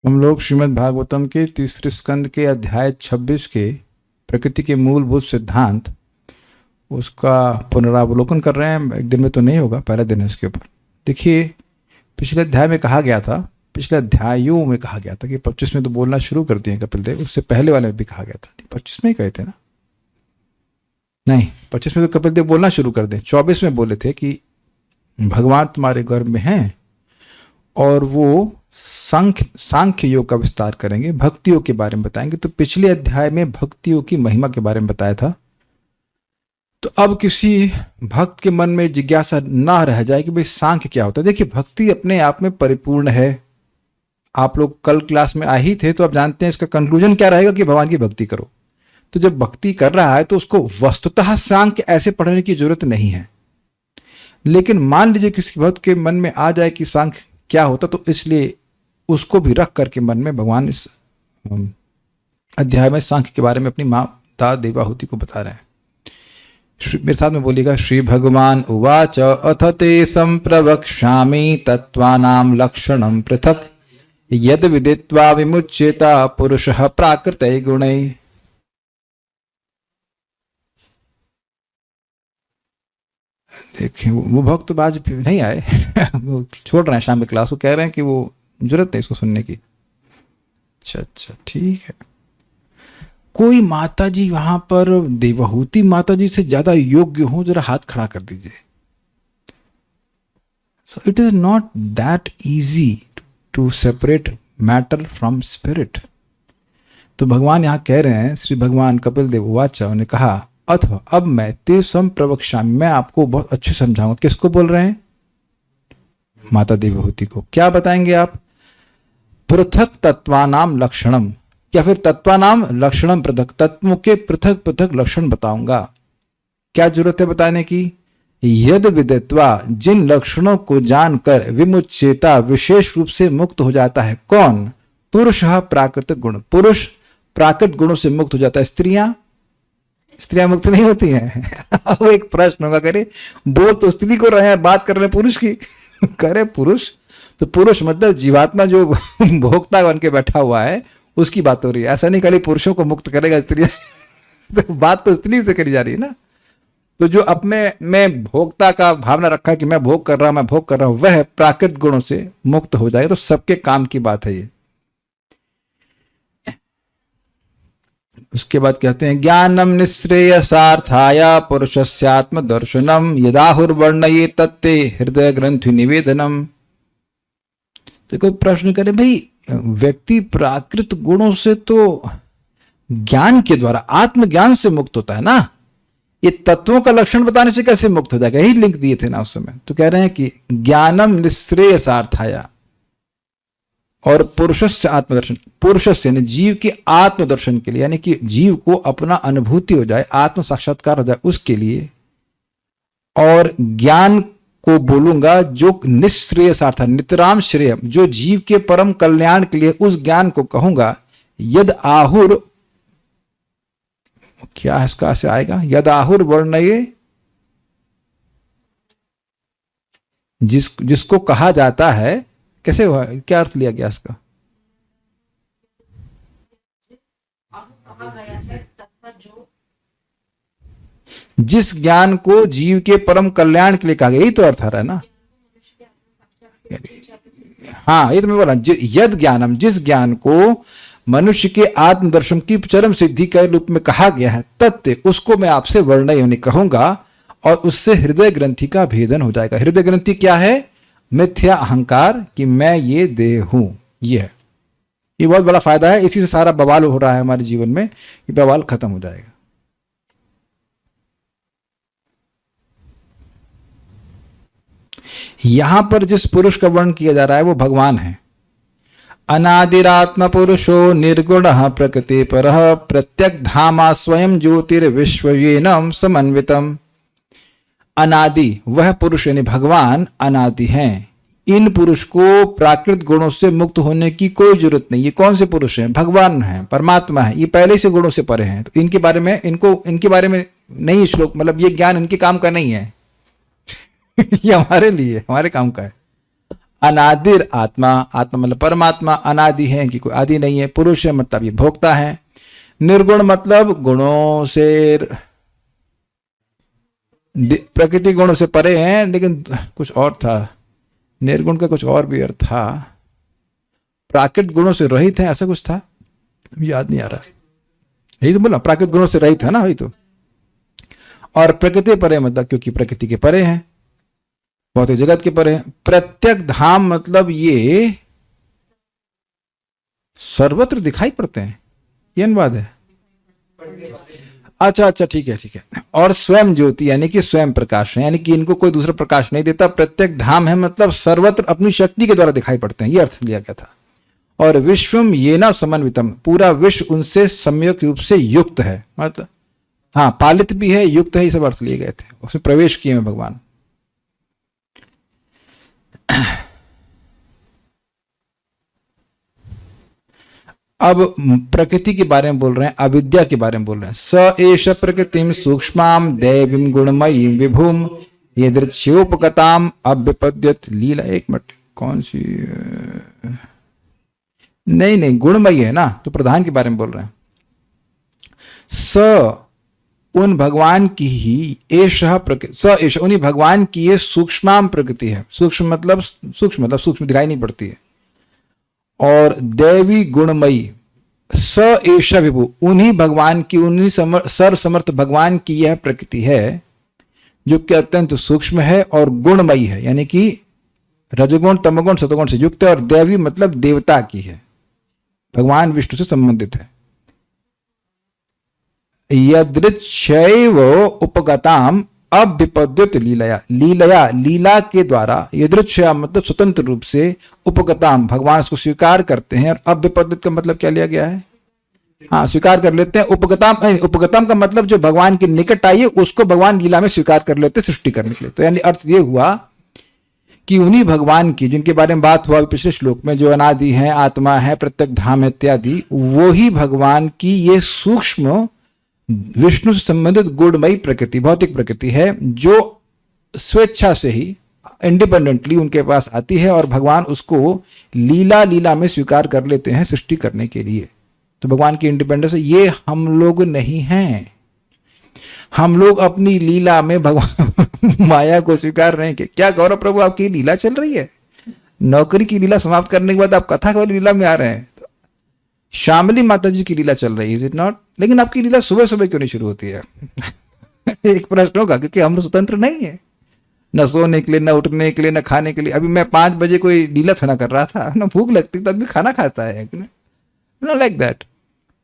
हम लोग श्रीमद् भागवतम के तीसरे स्कंद के अध्याय 26 के प्रकृति के मूलभूत सिद्धांत उसका पुनरावलोकन कर रहे हैं। एक दिन में तो नहीं होगा, पहला दिन है इसके ऊपर। देखिए, पिछले अध्याय में कहा गया था, पिछले अध्यायों में कहा गया था कि 25 में तो बोलना शुरू कर दिए कपिल देव, उससे पहले वाले में भी कहा गया था। 25 में ही कहे थे ना? नहीं, 25 में तो कपिल देव बोलना शुरू कर दें। 24 में बोले थे कि भगवान तुम्हारे गर्भ में हैं और वो सांख्य योग का विस्तार करेंगे, भक्तियों के बारे में बताएंगे। तो पिछले अध्याय में भक्तियों की महिमा के बारे में बताया था। तो अब किसी भक्त के मन में जिज्ञासा ना रह जाए कि भाई सांख्य क्या होता है। देखिए, भक्ति अपने आप में परिपूर्ण है। आप लोग कल क्लास में आए ही थे, तो आप जानते हैं इसका कंक्लूजन क्या रहेगा कि भगवान की भक्ति करो। तो जब भक्ति कर रहा है तो उसको वस्तुतः सांख्य ऐसे पढ़ने की जरूरत नहीं है। लेकिन मान लीजिए किसी भक्त के मन में आ जाए कि सांख्य क्या होता, तो इसलिए उसको भी रख करके मन में भगवान इस अध्याय में सांख्य के बारे में अपनी माता देवाहुति को बता रहे हैं। मेरे साथ में बोलिएगा, श्री भगवान उवाच अथ ते संप्रवक्ष्यामि तत्त्वानां लक्षणं पृथक् यद विदित्वा विमुच्येता पुरुषः प्राकृते गुणैः। देखिए, वो भक्त तो आज नहीं आए वो छोड़ रहे हैं शाम की क्लास। वो कह रहे हैं कि वो जरूरत है इसको सुनने की। अच्छा, ठीक है। कोई माता जी वहां पर देवहूति माता जी से ज्यादा योग्य हो, जरा हाथ खड़ा कर दीजिए। So it is not that easy to separate matter from spirit. तो भगवान यहाँ कह रहे हैं, श्री भगवान कपिल देव वाचा ने कहा, अथ अब मैं ते संप्रवक्ष्यामि, मैं आपको बहुत अच्छे समझाऊंगा। किसको बोल रहे हैं? माता देवहूति को। क्या बताएंगे आप? पृथक तत्वानाम लक्षणम, या फिर तत्वानाम लक्षणम पृथक, तत्वों के पृथक पृथक लक्षण बताऊंगा। क्या जरूरत है बताने की? यद विदित्वा, जिन लक्षणों को जानकर विमुच्येता, विशेष रूप से मुक्त हो जाता है। कौन? पुरुषः प्राकृतिक गुण, पुरुष प्राकृत गुणों से मुक्त हो जाता है। स्त्रियां मुक्त नहीं होती हैं अब एक प्रश्न होगा, करे बोल तो स्त्री को रहे हैं, बात कर रहे हैं पुरुष की करे पुरुष, तो पुरुष मतलब जीवात्मा जो भोक्ता बन के बैठा हुआ है, उसकी बात हो रही है। ऐसा नहीं खाली पुरुषों को मुक्त करेगा स्त्रियां तो बात तो स्त्री से करी जा रही है ना। तो जो अपने में भोक्ता का भावना रखा है कि मैं भोग कर रहा हूं, वह प्राकृत गुणों से मुक्त हो जाएगा। तो सबके काम की बात है ये। उसके बाद कहते हैं, ज्ञानम निःश्रेयसार्थाय पुरुषस्यात्म दर्शनम यदाहुर्वर्णये तत्ते हृदय ग्रंथि निवेदनम। तो कोई प्रश्न करे, भाई व्यक्ति प्राकृत गुणों से तो ज्ञान के द्वारा, आत्मज्ञान से मुक्त होता है ना, ये तत्वों का लक्षण बताने से कैसे मुक्त हो जाएगा? यही लिंक दिए थे ना उस समय। तो कह रहे हैं कि ज्ञानम निःश्रेयसार्थाय, और पुरुषस्य आत्मदर्शन, पुरुषस्य यानी जीव के आत्मदर्शन के लिए, यानी कि जीव को अपना अनुभूति हो जाए, आत्म साक्षात्कार हो जाए, उसके लिए। और ज्ञान को बोलूंगा जो निःश्रेयसार्थ, नितराम श्रेय, जो जीव के परम कल्याण के लिए, उस ज्ञान को कहूंगा। यद आहुर, क्या इसका ऐसे आएगा? यद आहुर वर्णये, जिसको कहा जाता है, कैसे हुआ, क्या अर्थ लिया गया इसका? जिस ज्ञान को जीव के परम कल्याण के लिए कहा गया, यही तो अर्थ आ रहा है ना। हाँ, ये तो मैं बोला, यद ज्ञानम, जिस ज्ञान को मनुष्य के आत्मदर्शन की चरम सिद्धि के रूप में कहा गया है, तत्व, उसको मैं आपसे वर्णय यानी कहूंगा, और उससे हृदय ग्रंथि का भेदन हो जाएगा। हृदय ग्रंथि क्या है? मिथ्या अहंकार कि मैं ये देह हूं। ये बहुत बड़ा फायदा है। इसी से सारा बवाल हो रहा है हमारे जीवन में, ये बवाल खत्म हो जाएगा। यहां पर जिस पुरुष का वर्णन किया जा रहा है वो भगवान है। अनादिरात्म पुरुषो निर्गुणः प्रकृति परः प्रत्यक धामा स्वयं ज्योतिर्विश्वयेनम समन्वितम। अनादि, वह पुरुष यानी भगवान अनादि हैं। इन पुरुष को प्राकृत गुणों से मुक्त होने की कोई जरूरत नहीं। ये कौन से पुरुष हैं? भगवान हैं, परमात्मा है। ये पहले से गुणों से परे हैं। तो इनके बारे में, इनके बारे में नहीं श्लोक, मतलब ये ज्ञान इनके काम का नहीं है ये हमारे लिए, हमारे काम का है। अनादिर आत्मा, आत्मा मतलब परमात्मा, अनादि है कि कोई आदि नहीं है। पुरुष है मतलब ये भोक्ता है। निर्गुण मतलब गुणों से, प्रकृति गुणों से परे हैं, लेकिन कुछ और था, निर्गुण का कुछ और भी अर्थ था, प्राकृत गुणों से रहित है, ऐसा कुछ था, याद नहीं आ रहा। यही तो बोला, प्राकृत गुणों से रहित है ना, वही तो। और प्रकृति परे मतलब क्योंकि प्रकृति के परे है, भौतिक जगत के परे है। प्रत्यक धाम मतलब ये सर्वत्र दिखाई पड़ते हैं, ये अनुवाद है। अच्छा अच्छा, ठीक है ठीक है। और स्वयं ज्योति यानी कि स्वयं प्रकाश है, यानी कि इनको कोई दूसरा प्रकाश नहीं देता। प्रत्येक धाम है मतलब सर्वत्र अपनी शक्ति के द्वारा दिखाई पड़ते हैं, ये अर्थ लिया गया था। और विश्वम ये ना समन्वितम, पूरा विश्व उनसे सम्यक रूप से युक्त है, मतलब हाँ पालित भी है, युक्त है, ये सब अर्थ लिए गए थे, उसमें प्रवेश किए हैं भगवान। अब प्रकृति के बारे में बोल रहे हैं, अविद्या के बारे में बोल रहे हैं। स एष प्रकृतिम सूक्ष्माम दैवीं गुणमयी विभुम यदृच्छोपगताम अभ्युपद्यत लीला। एक मिनट, कौन सी, नहीं गुणमयी है ना, तो प्रधान के बारे में बोल रहे हैं। स उन भगवान की ही, एष प्रकृति, स एष उन्हीं भगवान की ये सूक्ष्माम प्रकृति है। सूक्ष्म मतलब सूक्ष्म दिखाई नहीं पड़ती है। और दैवी गुणमयी, स एष विभु, उन्हीं भगवान की, उन्हीं सर्व समर्थ भगवान की यह प्रकृति है जो कि अत्यंत सूक्ष्म है और गुणमयी है, यानी कि रजगुण तमगुण सतगुण से युक्त है। और दैवी मतलब देवता की है, भगवान विष्णु से संबंधित है। यदृच्छैव उपगताम अभ्युपद्यत लीलया, लीला के द्वारा, यदृच्छया मतलब स्वतंत्र रूप से, उपगताम भगवान उसको स्वीकार करते हैं। और अभ्युपद्यत का मतलब क्या लिया गया है, हाँ स्वीकार कर लेते हैं। उपगतम का मतलब जो भगवान के निकट आई है उसको भगवान लीला में स्वीकार कर लेते सृष्टि करने के लिए। तो यानी अर्थ ये हुआ कि उन्हीं भगवान की, जिनके बारे में बात हुआ पिछले श्लोक में, जो अनादि है, आत्मा है, प्रत्यक धाम इत्यादि, वो ही भगवान की ये सूक्ष्म विष्णु से संबंधित गुणमयी प्रकृति, भौतिक प्रकृति है, जो स्वेच्छा से ही इंडिपेंडेंटली उनके पास आती है और भगवान उसको लीला में स्वीकार कर लेते हैं सृष्टि करने के लिए। तो भगवान की इंडिपेंडेंस है, ये हम लोग नहीं हैं। हम लोग अपनी लीला में भगवान माया को स्वीकार रहे हैं। क्या गौरव प्रभु, आपकी लीला चल रही है, नौकरी की लीला समाप्त करने के बाद आप कथा वाली लीला में आ रहे हैं। श्यामली माता जी की लीला चल रही है, इज इट नॉट? लेकिन आपकी लीला सुबह सुबह क्यों नहीं शुरू होती है? एक प्रश्न होगा, क्योंकि हम लोग स्वतंत्र नहीं है, न सोने के लिए, न उठने के लिए, न खाने के लिए। अभी मैं 5 बजे कोई लीला थना कर रहा था ना, भूख लगती तब भी खाना खाता है, नो लाइक दैट।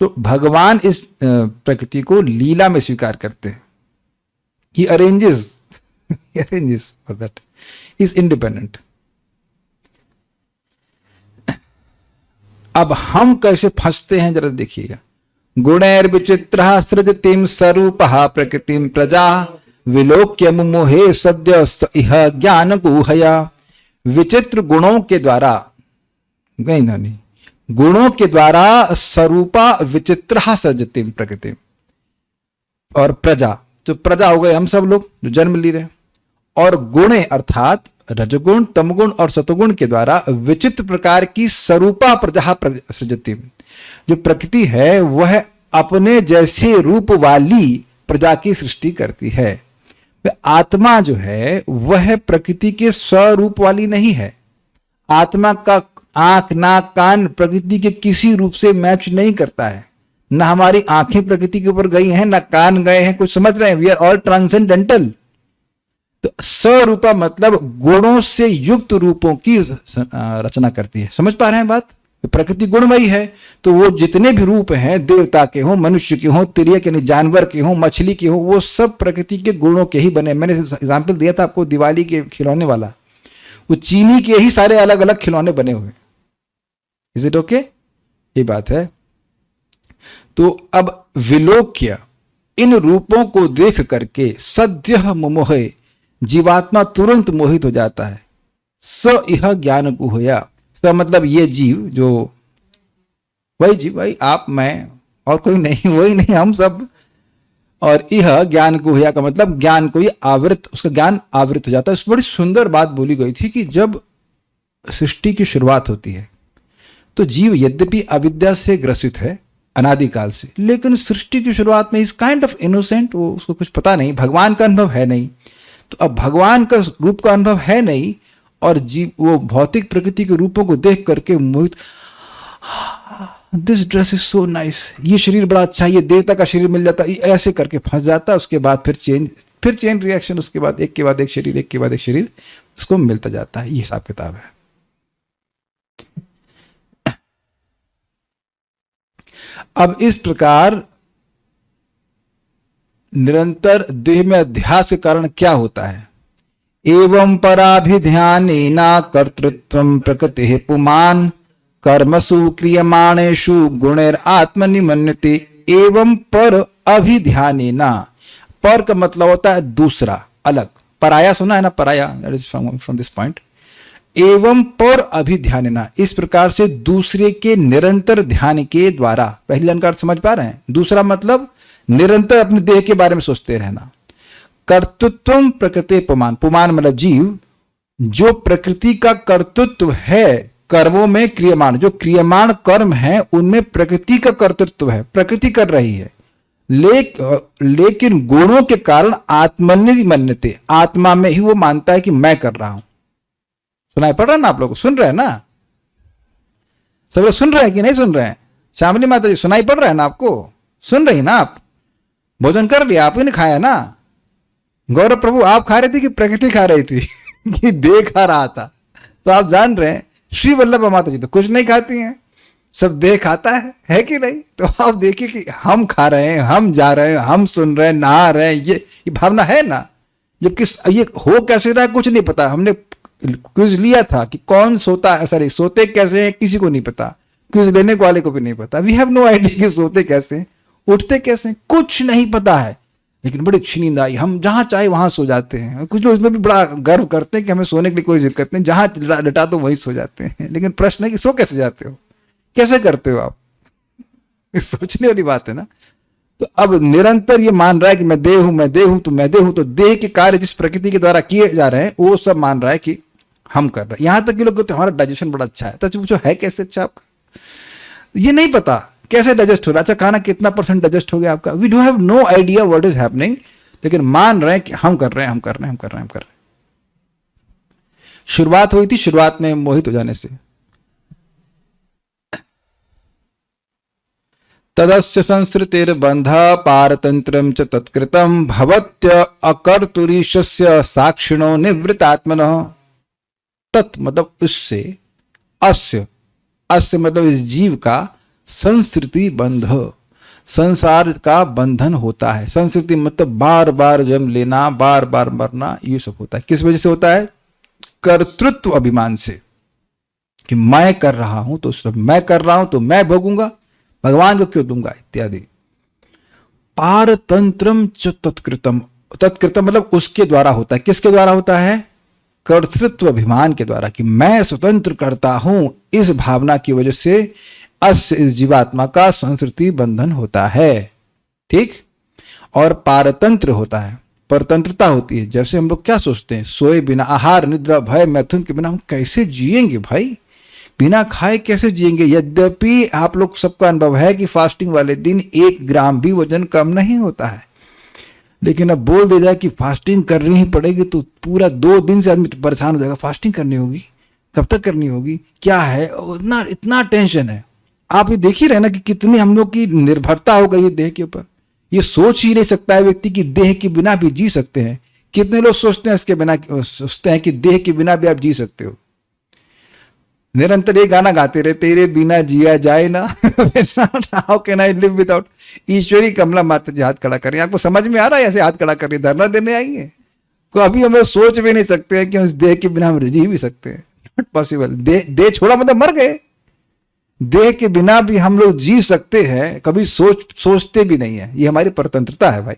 तो भगवान इस प्रकृति को लीला में स्वीकार करते हैं। He arranges for that, is independent. अब हम कैसे फंसते हैं जरा देखिएगा। गुणैर विचित्र सृजतिम स्वरूपः प्रकृतिम प्रजा विलोक्य मुमोहे सद्य इह ज्ञान गुहया। विचित्र गुणों के द्वारा, नहीं, गुणों के द्वारा स्वरूपा विचित्र सृजतिम प्रकृतिम, और प्रजा, जो प्रजा हो गए हम सब लोग जो जन्म ले रहे, और गुणे अर्थात रजगुण तमगुण और सतगुण के द्वारा विचित्र प्रकार की स्वरूपा प्रजा सृजति, जो प्रकृति है वह अपने जैसे रूप वाली प्रजा की सृष्टि करती है। आत्मा जो है वह प्रकृति के स्वरूप वाली नहीं है। आत्मा का आंख नाक कान प्रकृति के किसी रूप से मैच नहीं करता है। न हमारी आंखें प्रकृति के ऊपर गई हैं, न कान गए हैं, कुछ समझ रहे हैं? We are all transcendental. तो स्वरूपा मतलब गुणों से युक्त रूपों की रचना करती है। समझ पा रहे हैं बात? प्रकृति गुणमयी है, तो वो जितने भी रूप हैं, देवता के हों, मनुष्य के हों, तिर्यक यानी जानवर के हों, मछली के हों, वो सब प्रकृति के गुणों के ही बने। मैंने एग्जाम्पल दिया था आपको दिवाली के खिलौने वाला, वो चीनी के ही सारे अलग अलग खिलौने बने हुए। Is it okay? ये बात है। तो अब विलोक्य, इन रूपों को देख करके सद्य मुमोहे, जीवात्मा तुरंत मोहित हो जाता है। स इह ज्ञान गुहया, स मतलब ये जीव, जो वही जीव, भाई आप मैं और कोई नहीं, वही नहीं, हम सब। और यह ज्ञान गुहया का मतलब ज्ञान को ये आवृत, उसका ज्ञान आवृत हो जाता है। इस बड़ी सुंदर बात बोली गई थी कि जब सृष्टि की शुरुआत होती है, तो जीव यद्यपि अविद्या से ग्रसित है अनादिकाल से, लेकिन सृष्टि की शुरुआत में इस काइंड ऑफ इनोसेंट, वो उसको कुछ पता नहीं, भगवान का अनुभव है नहीं। तो अब भगवान का रूप का अनुभव है नहीं, और जीव वो भौतिक प्रकृति के रूपों को देख करके Mohit, this dress is so nice, ये शरीर बड़ा अच्छा है, ये देवता का शरीर मिल जाता, ऐसे करके फंस जाता। उसके बाद फिर चेन रिएक्शन, उसके बाद एक के बाद एक शरीर, एक के बाद एक शरीर उसको मिलता जाता है। ये हिसाब किताब है। अब इस प्रकार निरंतर देह में अध्यास के कारण क्या होता है? एवं पराभिध्यानेना कर्तृत्वं प्रकृतिः पुमान् कर्मसु क्रियमाणेषु गुणैर आत्मनिमन्यते। एवं पर अभिध्यानेना, पर का मतलब होता है दूसरा, अलग। पराया सुना है ना, पराया, that is from this point. एवं पर अभिध्यानेना, इस प्रकार से दूसरे के निरंतर ध्यान के द्वारा। पहले अलंकार समझ पा रहे हैं? दूसरा मतलब निरंतर अपने देह के बारे में सोचते रहना। कर्तृत्व प्रकृति पुमान, पुमान मतलब जीव, जो प्रकृति का कर्तृत्व है कर्मों में क्रियमाण, जो क्रियमाण कर्म है उनमें प्रकृति का कर्तृत्व है, प्रकृति कर रही है। लेकिन गुणों के कारण आत्मनिमन्यते, आत्मा में ही वो मानता है कि मैं कर रहा हूं। सुनाई पड़ रहा है ना आप लोग? सुन रहे हैं ना? सब लोग सुन रहे हैं कि नहीं सुन रहे हैं? श्यामली माता जी सुनाई पड़ रहा है ना आपको? सुन रही ना आप? भोजन कर लिया? आप ही ने खाया ना? गौरव प्रभु आप खा रहे थे कि प्रकृति खा रही थी? कि देह खा रहा था? तो आप जान रहे हैं श्री वल्लभ माता जी तो कुछ नहीं खाती हैं, सब देह खाता है कि नहीं? तो आप देखिए कि हम खा रहे हैं, हम जा रहे हैं, हम सुन रहे हैं, नहा रहे हैं, ये भावना है ना? जबकि ये हो कैसे रहा है कुछ नहीं पता। हमने क्विज लिया था कि कौन सोता है, सॉरी सोते कैसे हैं किसी को नहीं पता, क्विज लेने वाले को भी नहीं पता। वी हैव नो आइडिया कि सोते कैसे हैं, उठते कैसे हैं, कुछ नहीं पता है। लेकिन बड़ी अच्छी नींद आई, हम जहां चाहे वहां सो जाते हैं। कुछ लोग इसमें भी बड़ा गर्व करते हैं कि हमें सोने के लिए कोई दिक्कत नहीं, जहां लटा तो वहीं सो जाते हैं। लेकिन प्रश्न है कि सो कैसे जाते हो, कैसे करते हो आप? सोचने वाली बात है ना। तो अब निरंतर ये मान रहा है कि मैं देह हूं, मैं देह हूं, तो मैं देह हूं। तो देह के कार्य जिस प्रकृति के द्वारा किए जा रहे हैं वो सब मान रहा है कि हम कर रहे हैं। यहां तक कि लोग कहते हैं हमारा डाइजेशन बड़ा अच्छा है। तो पूछो है कैसे अच्छा आपका? ये नहीं पता कैसे डाइजेस्ट हो रहा है। अच्छा खाना कितना % डाइजेस्ट हो गया आपका? We do have no idea what is happening, लेकिन मान रहे हैं कि हम कर रहे हैं, हम कर रहे हैं, हम कर रहे हैं, हम कर रहे हैं। शुरुआत हुई थी, शुरुआत में मोहित हो जाने से। तदस्य संसृतिर्बंध पारतंत्रम च तत्कृतम भवत्य अकर्तुरीशस्य साक्षिणो निवृत्तात्मनः। तत् मतलब उससे, अस्य, अस्य मतलब इस जीव का, संस्कृति बंध, संसार का बंधन होता है। संस्कृति मतलब बार बार जन्म लेना, बार बार मरना, ये सब होता है। किस वजह से होता है? कर्तृत्व अभिमान से, कि मैं कर रहा हूं तो सब मैं कर रहा हूं तो मैं भोगूंगा, भगवान को क्यों दूंगा, इत्यादि। पारतंत्रम च तत्कृतम, तत्कृतम मतलब उसके द्वारा होता है। किसके द्वारा होता है? कर्तृत्व अभिमान के द्वारा, कि मैं स्वतंत्र करता हूं। इस भावना की वजह से अस्य, इस जीवात्मा का संस्कृति बंधन होता है। ठीक। और पारतंत्र होता है, परतंत्रता होती है। जैसे हम लोग क्या सोचते हैं, सोए बिना, आहार निद्रा भय मैथुन के बिना हम कैसे जिएंगे भाई, बिना खाए कैसे जिएंगे? यद्यपि आप लोग सबका अनुभव है कि फास्टिंग वाले दिन 1 ग्राम भी वजन कम नहीं होता है, लेकिन अब बोल दे जाए कि फास्टिंग करनी ही पड़ेगी तो पूरा 2 दिन से आदमी परेशान हो जाएगा। फास्टिंग करनी होगी, कब तक करनी होगी, क्या है, इतना टेंशन है। आप ये देख ही रहे ना कि कितनी हम लोग की निर्भरता हो गई है देह के ऊपर। ये सोच ही नहीं सकता है व्यक्ति कि देह के बिना भी जी सकते हैं। कितने लोग सोचते हैं इसके बिना, सोचते हैं कि देह के बिना भी आप जी सकते हो। निरंतर ये गाना गाते रहे, तेरे बिना जिया जाए ना, how can I live without. Ishwari Kamala माता जी हाथ खड़ा कर रही है। आपको समझ में आ रहा है ऐसे हाथ खड़ा कर रही है, धरना देने आई है? तो अभी हम सोच भी नहीं सकते हैं कि हम इस देह के बिना हम जी भी सकते हैं। Not possible. देह छोड़ा मतलब मर गए। देह के बिना भी हम लोग जी सकते हैं, कभी सोचते भी नहीं है। ये हमारी परतंत्रता है भाई,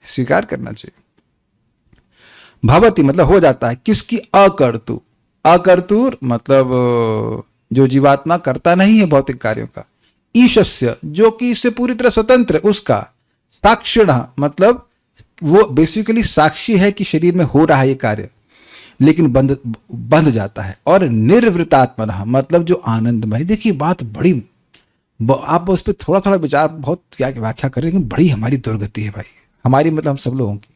स्वीकार करना चाहिए। भवती मतलब हो जाता है, किसकी? अकर्तु। अकर्तुर मतलब जो जीवात्मा करता नहीं है भौतिक कार्यों का। ईशस्य जो कि इससे पूरी तरह स्वतंत्र है, उसका। साक्षिण मतलब वो बेसिकली साक्षी है कि शरीर में हो रहा है ये कार्य। लेकिन बंध जाता है। और निर्वृतात्मना मतलब जो आनंदमय, देखिए बात बड़ी, आप उस पर थोड़ा थोड़ा विचार, बहुत क्या व्याख्या करें, लेकिन बड़ी हमारी दुर्गति है भाई, हमारी मतलब हम सब लोगों की।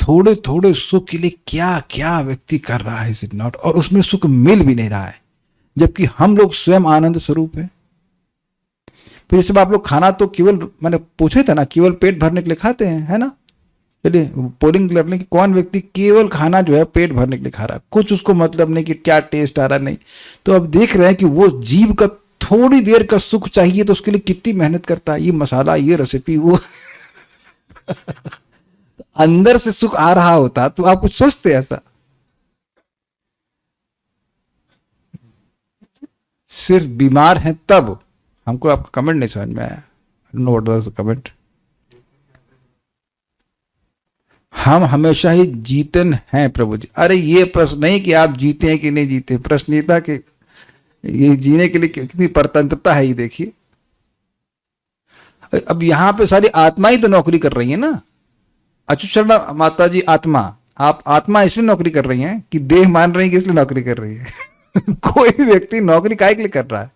थोड़े थोड़े सुख के लिए क्या क्या व्यक्ति कर रहा है, इज इट नॉट, और उसमें सुख मिल भी नहीं रहा है, जबकि हम लोग स्वयं आनंद स्वरूप है। फिर जैसे आप लोग खाना तो केवल, मैंने पूछे था ना, केवल पेट भरने के लिए खाते हैं, है ना। चलिए पोलिंग कर लें कि कौन व्यक्ति केवल खाना जो है पेट भरने के लिए खा रहा है, कुछ उसको मतलब नहीं कि क्या टेस्ट आ रहा नहीं। तो अब देख रहे हैं कि वो जीव का थोड़ी देर का सुख चाहिए तो उसके लिए कितनी मेहनत करता है, ये मसाला, ये रेसिपी, वो अंदर से सुख आ रहा होता तो आप कुछ सोचते ऐसा। सिर्फ बीमार हैं तब। हमको आपका कमेंट नहीं समझ में आया, know what was the comment. हम हमेशा ही जीतन हैं प्रभु जी। अरे ये प्रश्न नहीं कि आप जीते हैं कि नहीं जीते, प्रश्न ये था कि ये जीने के लिए कितनी परतंत्रता है, ये देखिए। अब यहां पे सारी आत्मा ही तो नौकरी कर रही है ना। अच्युत शर्मा माता जी आत्मा, आप आत्मा इसलिए नौकरी कर रही हैं कि देह मान रही है कि इसलिए नौकरी कर रही है। कोई व्यक्ति नौकरी काहे के लिए कर रहा है?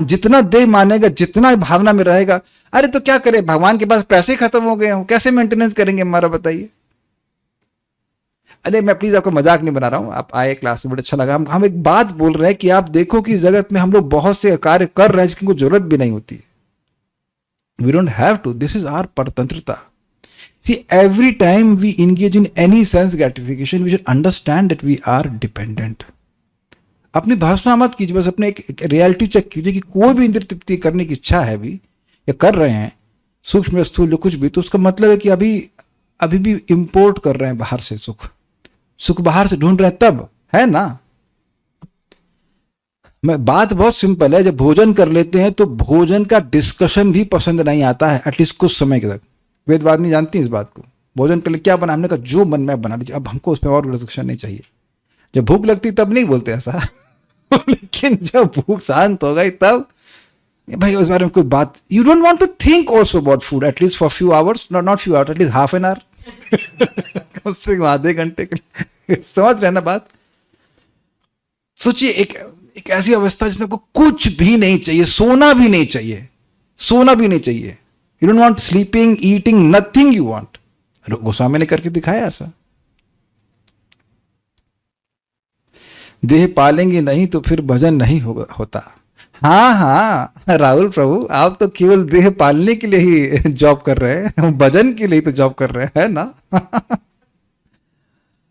जितना देह मानेगा, जितना भावना में रहेगा, अरे तो क्या करें, भगवान के पास पैसे खत्म हो गए हो, कैसे मेंटेनेंस करेंगे हमारा, बताइए। अरे मैं प्लीज आपको मजाक नहीं बना रहा हूं, आप आए क्लास में, बड़ा अच्छा लगा। हम एक बात बोल रहे हैं कि आप देखो कि जगत में हम लोग बहुत से कार्य कर रहे हैं जिसकी कोई जरूरत भी नहीं होती। We don't have to, this is our परतंत्रता। See, every time we engage in any sense gratification, we should understand that we are dependent. अपनी भाषा मत कीजिए, बस अपने एक रियलिटी चेक कीजिए कि कोई भी इंद्रिय तृप्ति करने की इच्छा है भी, या कर रहे हैं सूक्ष्म स्थूल कुछ भी, तो उसका मतलब है कि अभी भी इंपोर्ट कर रहे हैं बाहर से सुख बाहर से ढूंढ रहे हैं, तब है ना। मैं बात बहुत सिंपल है, जब भोजन कर लेते हैं तो भोजन का डिस्कशन भी पसंद नहीं आता है, एटलीस्ट कुछ समय के तक। वेदवाद नहीं जानती इस बात को। भोजन के लिए क्या बना, हमने कहा जो मन में बना लीजिए, अब हमको उसमें और डिस्कशन नहीं चाहिए। जब भूख लगती तब नहीं बोलते ऐसा। लेकिन जब भूख शांत हो गई तब भाई उस बारे में कोई बात, you don't want to think also about food at least for few hours, not few hours, at least half an hour, कम से कम आधे घंटे के लिए। समझ रहे ना बात। सोचिए एक ऐसी अवस्था जिसमें आपको कुछ भी नहीं चाहिए, सोना भी नहीं चाहिए, सोना भी नहीं चाहिए। You don't want sleeping, eating, nothing you want. Goswami ने करके दिखाया ऐसा। देह पालेंगे नहीं तो फिर भजन नहीं होता। हाँ राहुल प्रभु, आप तो केवल देह पालने के लिए ही जॉब कर रहे हैं, भजन के लिए तो जॉब कर रहे हैं ना।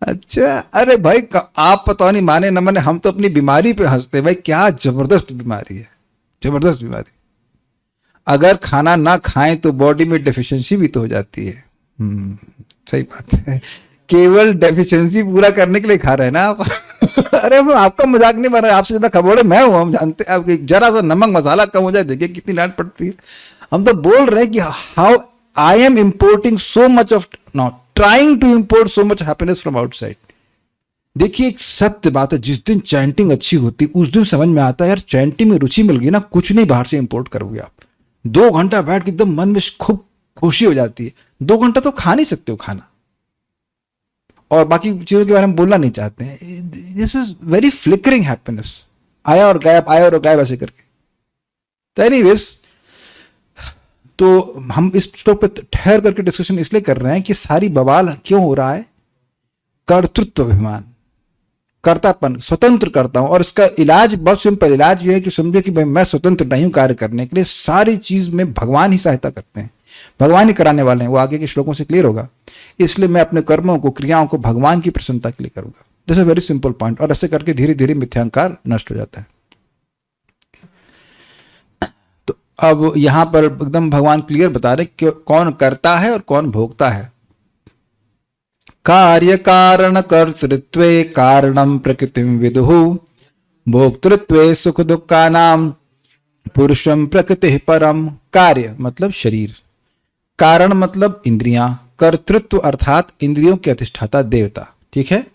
अच्छा, अरे भाई आप पता नहीं माने न माने, हम तो अपनी बीमारी पे हंसते। भाई क्या जबरदस्त बीमारी है, जबरदस्त बीमारी। अगर खाना ना खाएं तो बॉडी में डेफिशिएंसी भी तो हो जाती है। सही बात है, केवल डेफिशिएंसी पूरा करने के लिए खा रहे हैं ना आप। अरे हम आपका मजाक नहीं बन रहा है, आपसे ज्यादा खबोड़े मैं हूं, हम जानते हैं। आप जरा सा नमक मसाला कम हो जाए, देखिए कितनी डांट पड़ती है। हम तो बोल रहे हैं कि how I am importing so much of, not trying to import so much happiness from outside. देखिए एक सत्य बात है, जिस दिन चैंटिंग अच्छी होती उस दिन समझ में आता है यार, चैंटिंग में रुचि मिल गई ना, कुछ नहीं बाहर से इंपोर्ट करोगे आप। 2 घंटा बैठ के एकदम मन में खूब खुशी हो जाती है। 2 घंटा तो खा नहीं सकते हो खाना, और बाकी चीजों के बारे में बोलना नहीं चाहते हैं। This is very flickering happiness, आया और गायब ऐसे करके। तो एनीवेज, तो हम इस टॉप पे ठहर करके डिस्कशन इसलिए कर रहे हैं कि सारी बवाल क्यों हो रहा है, कर्तृत्व अभिमान, कर्तापन, स्वतंत्र करता हूं। और इसका इलाज बहुत सिंपल, इलाज ये है कि समझे कि भाई मैं स्वतंत्र नहीं हूं कार्य करने के लिए, सारी चीज में भगवान ही सहायता करते हैं, भगवान ही कराने वाले हैं। वो आगे के श्लोकों से क्लियर होगा। इसलिए मैं अपने कर्मों को, क्रियाओं को भगवान की प्रसन्नता के लिए करूंगा। This is very simple point. और ऐसे करके धीरे धीरे मिथ्यांकार नष्ट हो जाता है। तो अब यहां पर एकदम भगवान क्लियर बता रहे कि कौन करता है और कौन भोगता है। कार्य कारण कर्तृत्वे कारणम प्रकृतिम विदुः भोक्तृत्वे सुख दुःखानाम पुरुषम प्रकृति परम। कार्य मतलब शरीर, कारण मतलब इंद्रियां, कर्तृत्व अर्थात इंद्रियों के अधिष्ठाता देवता, ठीक है।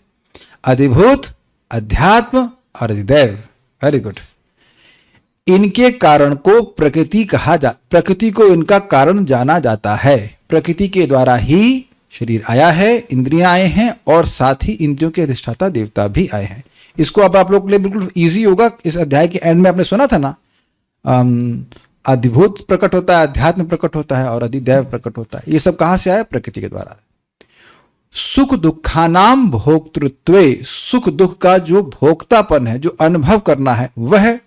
अधिभूत, अध्यात्म और अधिदैव, वेरी गुड। इनके कारण को प्रकृति कहा प्रकृति को इनका कारण जाना जाता है। प्रकृति के द्वारा ही शरीर आया है, इंद्रियां आए हैं और साथ ही इंद्रियों के अधिष्ठाता देवता भी आए हैं। इसको अब आप लोग के लिए बिल्कुल इजी होगा। इस अध्याय के एंड में आपने सुना था ना, अधिभूत प्रकट होता है, अध्यात्म प्रकट होता है और अधिदैव प्रकट होता है। ये सब कहां से आया? प्रकृति के द्वारा। सुख दुखानाम भोक्तृत्वे, सुख दुख का जो भोक्तापन है, जो अनुभव करना है, वह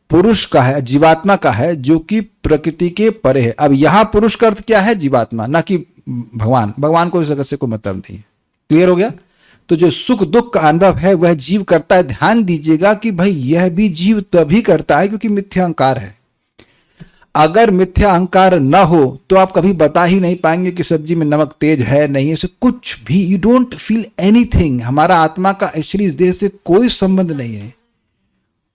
पुरुष का है, जीवात्मा का है, जो कि प्रकृति के परे है। अब यहां पुरुष का अर्थ क्या है? जीवात्मा, ना कि भगवान। भगवान को इस जगत से कोई मतलब नहीं है। क्लियर हो गया? तो जो सुख दुख का अनुभव है वह जीव करता है। ध्यान दीजिएगा कि भाई यह भी जीव तभी करता है क्योंकि मिथ्या अहंकार है। अगर मिथ्या अहंकार न हो तो आप कभी बता ही नहीं पाएंगे कि सब्जी में नमक तेज है, नहीं, ऐसे कुछ भी। You don't feel anything. हमारा आत्मा का एक्चुअली इस देह से कोई संबंध नहीं है,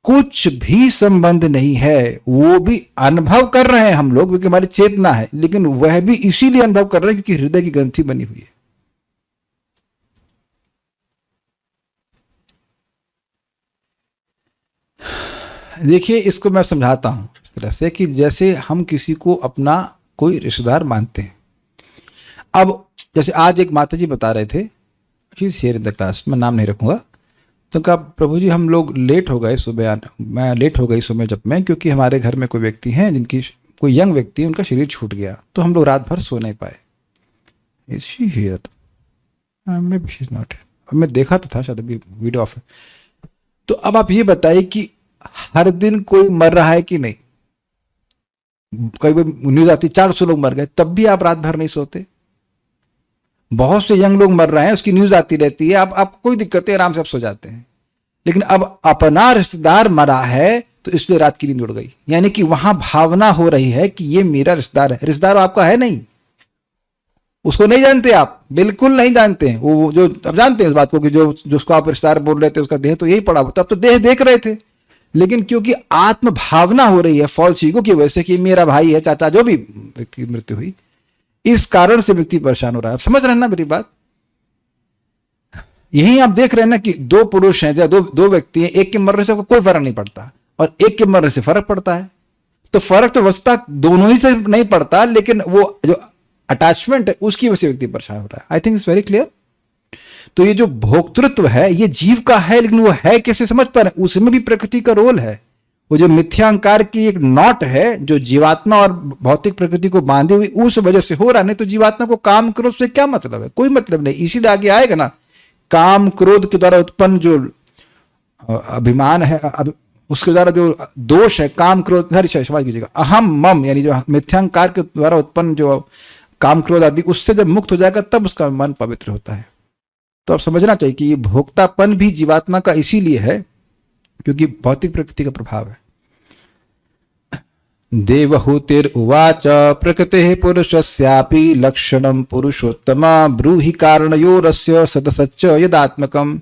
कुछ भी संबंध नहीं है। वो भी अनुभव कर रहे हैं हम लोग क्योंकि हमारी चेतना है, लेकिन वह भी इसीलिए अनुभव कर रहे हैं क्योंकि हृदय की ग्रंथि बनी हुई है। देखिए, इसको मैं समझाता हूं इस तरह से कि जैसे हम किसी को अपना कोई रिश्तेदार मानते हैं। अब जैसे आज एक माता जी बता रहे थे, शेयर इन द क्लास, मैं नाम नहीं रखूंगा, तो कहा प्रभु जी हम लोग लेट हो गए सुबह, मैं लेट हो गई सुबह जब मैं, क्योंकि हमारे घर में कोई व्यक्ति हैं जिनकी, कोई यंग व्यक्ति है, उनका शरीर छूट गया, तो हम लोग रात भर सो नहीं पाए। Is she here? May be she is not. मैं देखा तो था, शायद अभी वीडियो ऑफ है। तो अब आप ये बताइए कि हर दिन कोई मर रहा है कि नहीं? कई बार न्यूज आती 400 लोग मर गए, तब भी आप रात भर नहीं सोते। बहुत से यंग लोग मर रहे हैं, उसकी न्यूज आती रहती है, आपको कोई दिक्कत है, आराम से आप सो जाते हैं। लेकिन अब अपना रिश्तेदार मरा है तो इसलिए रात की नींद उड़ गई। यानी कि वहां भावना हो रही है कि ये मेरा रिश्तेदार है। रिश्तेदार आपका है नहीं, उसको नहीं जानते आप, बिल्कुल नहीं जानते हैं। वो जो अब जानते हैं इस बात को कि जो उसको आप रिश्तेदार बोल रहे थे उसका देह तो यही पड़ा हुआ था। अब तो देह देख रहे थे, लेकिन क्योंकि आत्म भावना हो रही है फॉल्स ईगो की वजह से कि मेरा भाई है, चाचा, जो भी व्यक्ति की मृत्यु हुई, इस कारण से व्यक्ति परेशान हो रहा है। आप समझ रहे हैं ना मेरी बात? यही आप देख रहे हैं ना कि दो पुरुष हैं या दो व्यक्ति हैं, एक के मरने से कोई फर्क नहीं पड़ता और एक के मरने से फर्क पड़ता है। तो फर्क तो वस्तुतः दोनों ही से नहीं पड़ता, लेकिन वो जो अटैचमेंट है उसकी वजह से व्यक्ति परेशान हो रहा है। I think it's very clear. तो ये जो भोक्तृत्व है ये जीव का है, लेकिन वो है कैसे समझ पा रहे हैं? उसमें भी प्रकृति का रोल है। वो जो मिथ्यांकार की एक नॉट है जो जीवात्मा और भौतिक प्रकृति को बांधे हुई, उस वजह से हो रहा। नहीं तो जीवात्मा को काम क्रोध से क्या मतलब है? कोई मतलब नहीं। इसीलिए आगे आएगा ना, काम क्रोध के द्वारा उत्पन्न जो अभिमान है, उसके द्वारा जो दोष है, काम क्रोध, समझ कीजिएगा, अहम मम, यानी जो मिथ्यांकार के द्वारा उत्पन्न जो काम क्रोध आदि, उससे जब मुक्त हो जाएगा तब उसका मन पवित्र होता है। तो आप समझना चाहिए कि ये भोक्तापन भी जीवात्मा का इसीलिए है क्योंकि भौतिक प्रकृति का प्रभाव है। देवहूतिर उवाच प्रकृते पुरुषस्यापि लक्षणम पुरुषोत्तमा ब्रूहि कारणयोरस्य सदसच्च यदात्मकम।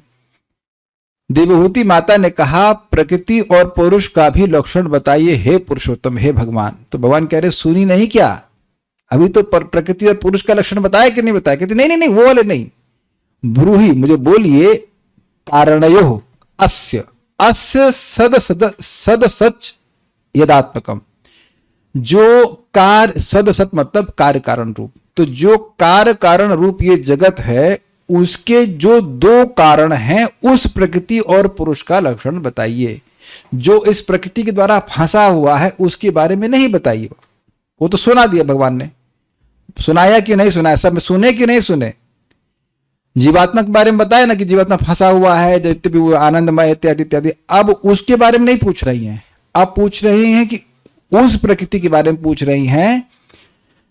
देवहूति माता ने कहा प्रकृति और पुरुष का भी लक्षण बताइए हे पुरुषोत्तम, हे भगवान। तो भगवान कह रहे सुनी नहीं क्या? अभी तो प्रकृति और पुरुष का लक्षण बताया कि नहीं बताया? कहते नहीं नहीं वो वाले नहीं, ब्रूहि, मुझे बोलिए, कारणयो अस्य अस्य सद सद सद सच यदात्मकम। जो कार्य, सद सत मतलब कार्य कारण रूप, तो जो कार्य कारण रूप ये जगत है उसके जो दो कारण हैं उस प्रकृति और पुरुष का लक्षण बताइए। जो इस प्रकृति के द्वारा फंसा हुआ है उसके बारे में नहीं बताइए। वो तो सुना दिया भगवान ने, सुनाया कि नहीं सुनाया? सब सुने कि नहीं सुने? जीवात्मा के बारे में बताया ना कि जीवात्मा फंसा हुआ है, जितने भी वो आनंदमय इत्यादि इत्यादि। अब उसके बारे में नहीं पूछ रही हैं, अब पूछ रही हैं कि उस प्रकृति के बारे में पूछ रही हैं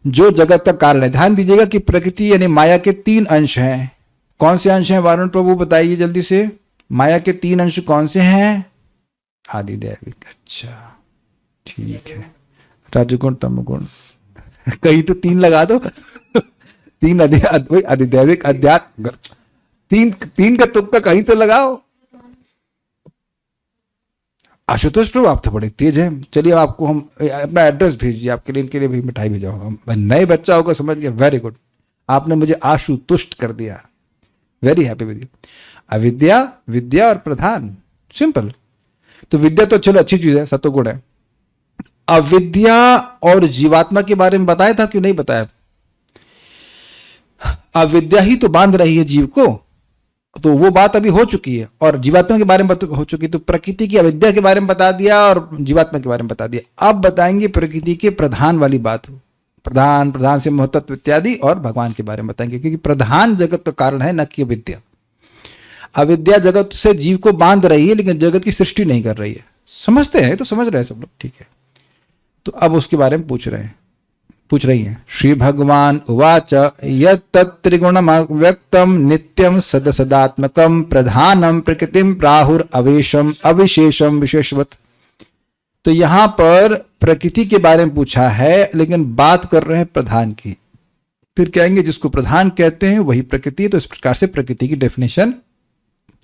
जो जगत का कारण है। ध्यान दीजिएगा कि प्रकृति यानी माया के 3 अंश हैं। कौन से अंश हैं वारुण प्रभु बताइए जल्दी से? माया के 3 अंश कौन से हैं? आदि दैविक, अच्छा ठीक है, रजगुण तमगुण, कहीं तो 3 लगा दो। 3 अधिदैविक अध्यात्म, 3 का तुक्का कहीं तो लगाओ। आशुतोष प्रभु आप तो बड़े तेज हैं। चलिए आपको हम अपना एड्रेस भेजिए, आपके लिए, इनके लिए भी मिठाई भेजाऊंगा। नए बच्चा होगा, समझ गया, वेरी गुड, आपने मुझे आशुतुष्ट कर दिया, वेरी हैप्पी विद यू। अविद्या, विद्या और प्रधान, सिंपल। तो विद्या तो चलो अच्छी चीज है, सत्वगुण है। अविद्या और जीवात्मा के बारे में बताया था कि नहीं बताया? अविद्या ही तो बांध रही है जीव को, तो वो बात अभी हो चुकी है, और जीवात्मा के बारे में हो चुकी है। तो प्रकृति की अविद्या के बारे में बता दिया और जीवात्मा के बारे में बता दिया। अब बताएंगे प्रकृति के प्रधान वाली बात, प्रधान से महतत्व इत्यादि, और भगवान के बारे में बताएंगे, क्योंकि प्रधान जगत का कारण है, न कि अविद्या। अविद्या जगत से जीव को बांध रही है, लेकिन जगत की सृष्टि नहीं कर रही है। समझते हैं तो समझ रहे हैं सब लोग, ठीक है। तो अब उसके बारे में पूछ रही हैं। श्री भगवान उवाच यत्त्रिगुणम व्यक्तम नित्यम सदसदात्मकम प्रधानम प्रकृतिम प्राहुर अवेशम अविशेषम विशेषवत। तो यहां पर प्रकृति के बारे में पूछा है, लेकिन बात कर रहे हैं प्रधान की। फिर कहेंगे जिसको प्रधान कहते हैं वही प्रकृति। तो इस प्रकार से प्रकृति की डेफिनेशन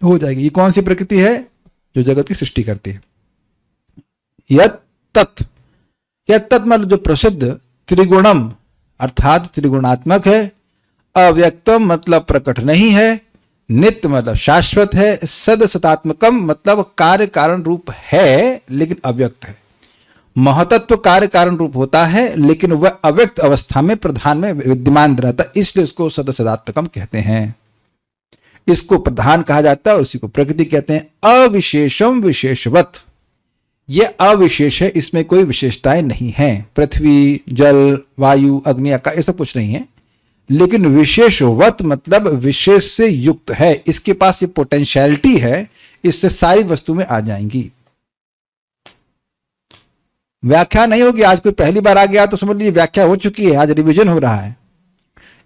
हो जाएगी। ये कौन सी प्रकृति है? जो जगत की सृष्टि करती है। यत्तत् मतलब जो प्रसिद्ध, त्रिगुणम अर्थात त्रिगुणात्मक है, अव्यक्तम मतलब प्रकट नहीं है, नित्य मतलब शाश्वत है, सदसतात्मकम मतलब कार्य कारण रूप है लेकिन अव्यक्त है। महतत्व कार्य कारण रूप होता है, लेकिन वह अव्यक्त अवस्था में प्रधान में विद्यमान रहता है, इसलिए इसको सदसदात्मकम कहते हैं। इसको प्रधान कहा जाता है और उसी को प्रकृति कहते हैं। अविशेषम विशेषवत, यह अविशेष है, इसमें कोई विशेषताएं नहीं है। पृथ्वी, जल, वायु, अग्नि, आकाश, ऐसा कुछ नहीं है, लेकिन विशेषवत मतलब विशेष से युक्त है। इसके पास ये पोटेंशियलिटी है, इससे सारी वस्तुएं आ जाएंगी। व्याख्या नहीं होगी। आज कोई पहली बार आ गया तो समझ लीजिए व्याख्या हो चुकी है, आज रिवीजन हो रहा है।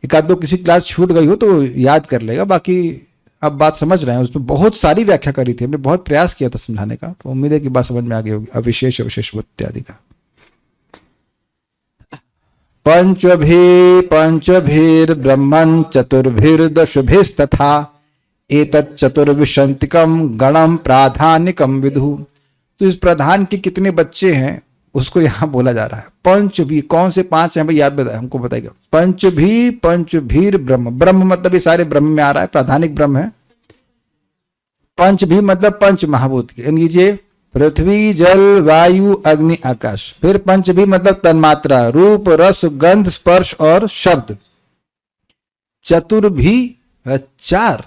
एक आध दो किसी क्लास छूट गई हो तो याद कर लेगा, बाकी अब बात समझ रहे हैं। उसमें बहुत सारी व्याख्या करी थी, हमने बहुत प्रयास किया था समझाने का, तो उम्मीद है कि बात समझ में आ गई होगी। अविशेष अविशेष इत्यादि का। पंचभीर ब्रह्मन् चतुर्भिर्दशभिस्तथा एतत् चतुर्विंशतिकम गणम प्राधानिकम विदु। तो इस प्रधान के कितने बच्चे हैं उसको यहां बोला जा रहा है। पंचभी, कौन से पांच हैं भाई? याद बताए, हमको बताइएगा। पंचभीर ब्रह्म मतलब ये सारे ब्रह्म में आ रहा है, प्राधानिक ब्रह्म है। पंचभी मतलब पंच महाभूत के, लीजिए पृथ्वी, जल, वायु, अग्नि, आकाश। फिर पंचभी मतलब तन्मात्रा, रूप, रस, गंध, स्पर्श और शब्द। चतुर्भी चार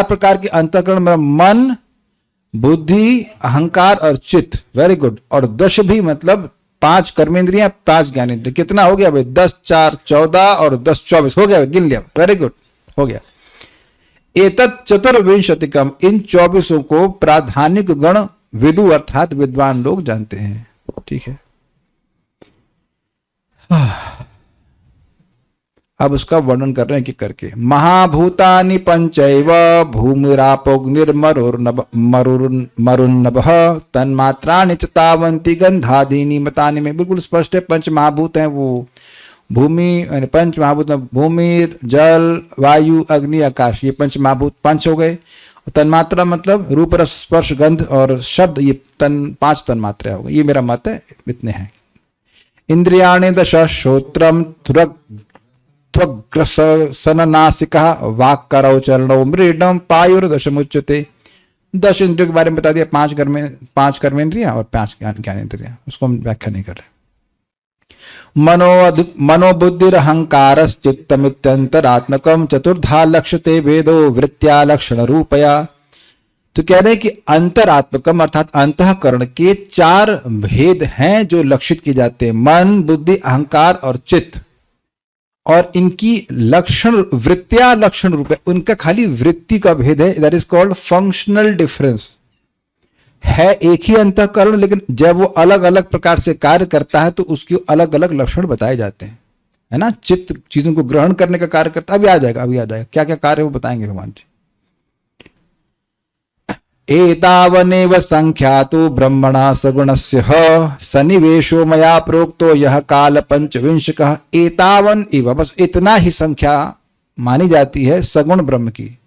प्रकार के अंतःकरण में मन, बुद्धि, अहंकार और चित्त। Very good. और दश भी मतलब 5 कर्मेंद्रियां, 5 ज्ञानेंद्रिय। कितना हो गया भाई? 10 4 14 और 10 24 हो गया, गिन लिया। वेरी गुड, हो गया। एतत् चतुर्विंशतिकम, इन 24 को प्राधानिक गण विदु अर्थात विद्वान लोग जानते हैं। ठीक है। अब उसका वर्णन कर रहे हैं कि करके। महाभूतानि पंचैव भूमिरापोग्निर्मरुन्नभः तन्मात्राणि च तावन्ति गंधादीनि मतानि में। बिल्कुल स्पष्ट है, पंच महाभूत हैं वो। भूमि यानी पंच महाभूत में भूमि, जल, वायु, अग्नि, आकाश, ये पंच महाभूत 5 हो गए। तन्मात्रा मतलब रूप, रस, स्पर्श, गंध और शब्द, ये 5 तन्मात्रा हो गई। ये मेरा मत है, इतने हैं। इंद्रियाणि दश श्रोत्रम त्वग्रसननासिका वाक्करौ चरणौ मृडम पायुर्दशमुच्यते। 10 इंद्रियों के बारे में बता दिया। 5 कर्मेंद्रियां और 5 ज्ञानेंद्रियां, उसको हम व्याख्या नहीं कर रहे। मनोबुद्धिरहंकारश्चित्तमित्यंतरात्मकम चतुर्धा लक्ष्यते वेदो वृत्त्या लक्षण रूपया। तो कह रहे हैं कि अंतरात्मकम अर्थात अंतःकरण के 4 भेद हैं जो लक्षित किए जाते हैं। मन, बुद्धि, अहंकार और चित्त। और इनकी लक्षण वृत्तिया लक्षण रूप है, उनका खाली वृत्ति का भेद है। That is called functional difference. है एक ही अंतःकरण, लेकिन जब वो अलग अलग प्रकार से कार्य करता है तो उसके अलग अलग लक्षण बताए जाते हैं, है ना। चित्त चीजों को ग्रहण करने का कार्य करता है। अभी आ जाएगा क्या क्या कार्य वो बताएंगे भगवान जी। एतावनेव संख्यातो ब्रह्मणा सगुणस्य सन्निवेशो मया प्रोक्तो यह काल पंचविंशकः। एतावन एव, बस इतना ही संख्या मानी जाती है सगुण ब्रह्म की।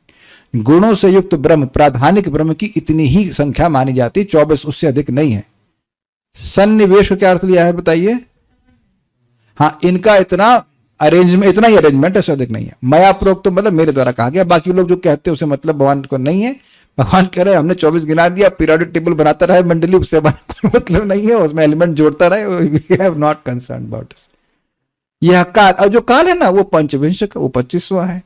गुणों से युक्त ब्रह्म, प्राधानिक ब्रह्म की इतनी ही संख्या मानी जाती है, 24, उससे अधिक नहीं है। सन्निवेश क्या अर्थ लिया है बताइए? हाँ, इनका इतना अरेंजमेंट, इतना ही अरेंजमेंट है, उससे अधिक नहीं है। मया प्रोक्त मतलब मेरे द्वारा कहा गया। बाकी लोग जो कहते हैं उसे मतलब भगवान को नहीं है। भगवान कह रहे हैं हमने 24 गिना दिया, पीरियोडिक टेबल बनाता रहे मंडली, उससे कोई मतलब नहीं है, उसमें एलिमेंट जोड़ता रहे। We have not concern about this. यह काल, और जो काल है ना वो पंचविंशक, वो 25वां है,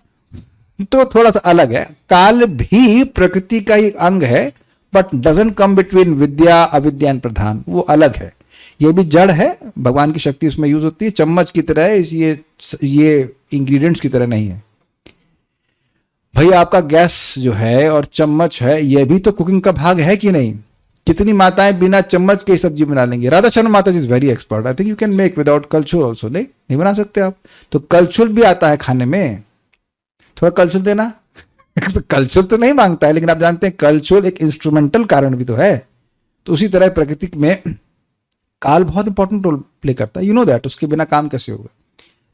तो थोड़ा सा अलग है। काल भी प्रकृति का ही अंग है, बट डजंट कम बिटवीन विद्या अविद्या एंड प्रधान, वो अलग है। ये भी जड़ है, भगवान की शक्ति उसमें यूज होती है, चम्मच की तरह है, ये इंग्रेडिएंट्स की तरह नहीं है। भाई आपका गैस जो है और चम्मच है, ये भी तो कुकिंग का भाग है कि नहीं? कितनी माताएं बिना चम्मच के सब्जी बना लेंगे। राधा शर्मा माता ji is very expert, I think you can make without कलछुल ऑल्सो। नहीं बना सकते आप? तो कलछुल भी आता है खाने में, थोड़ा कलछुल देना। तो कलछुल तो नहीं मांगता है, लेकिन आप जानते हैं कलछुल एक इंस्ट्रूमेंटल कारण भी तो है। तो उसी तरह प्रकृति में काल बहुत इंपॉर्टेंट रोल प्ले करता है, यू नो दैट। उसके बिना काम कैसे होगा?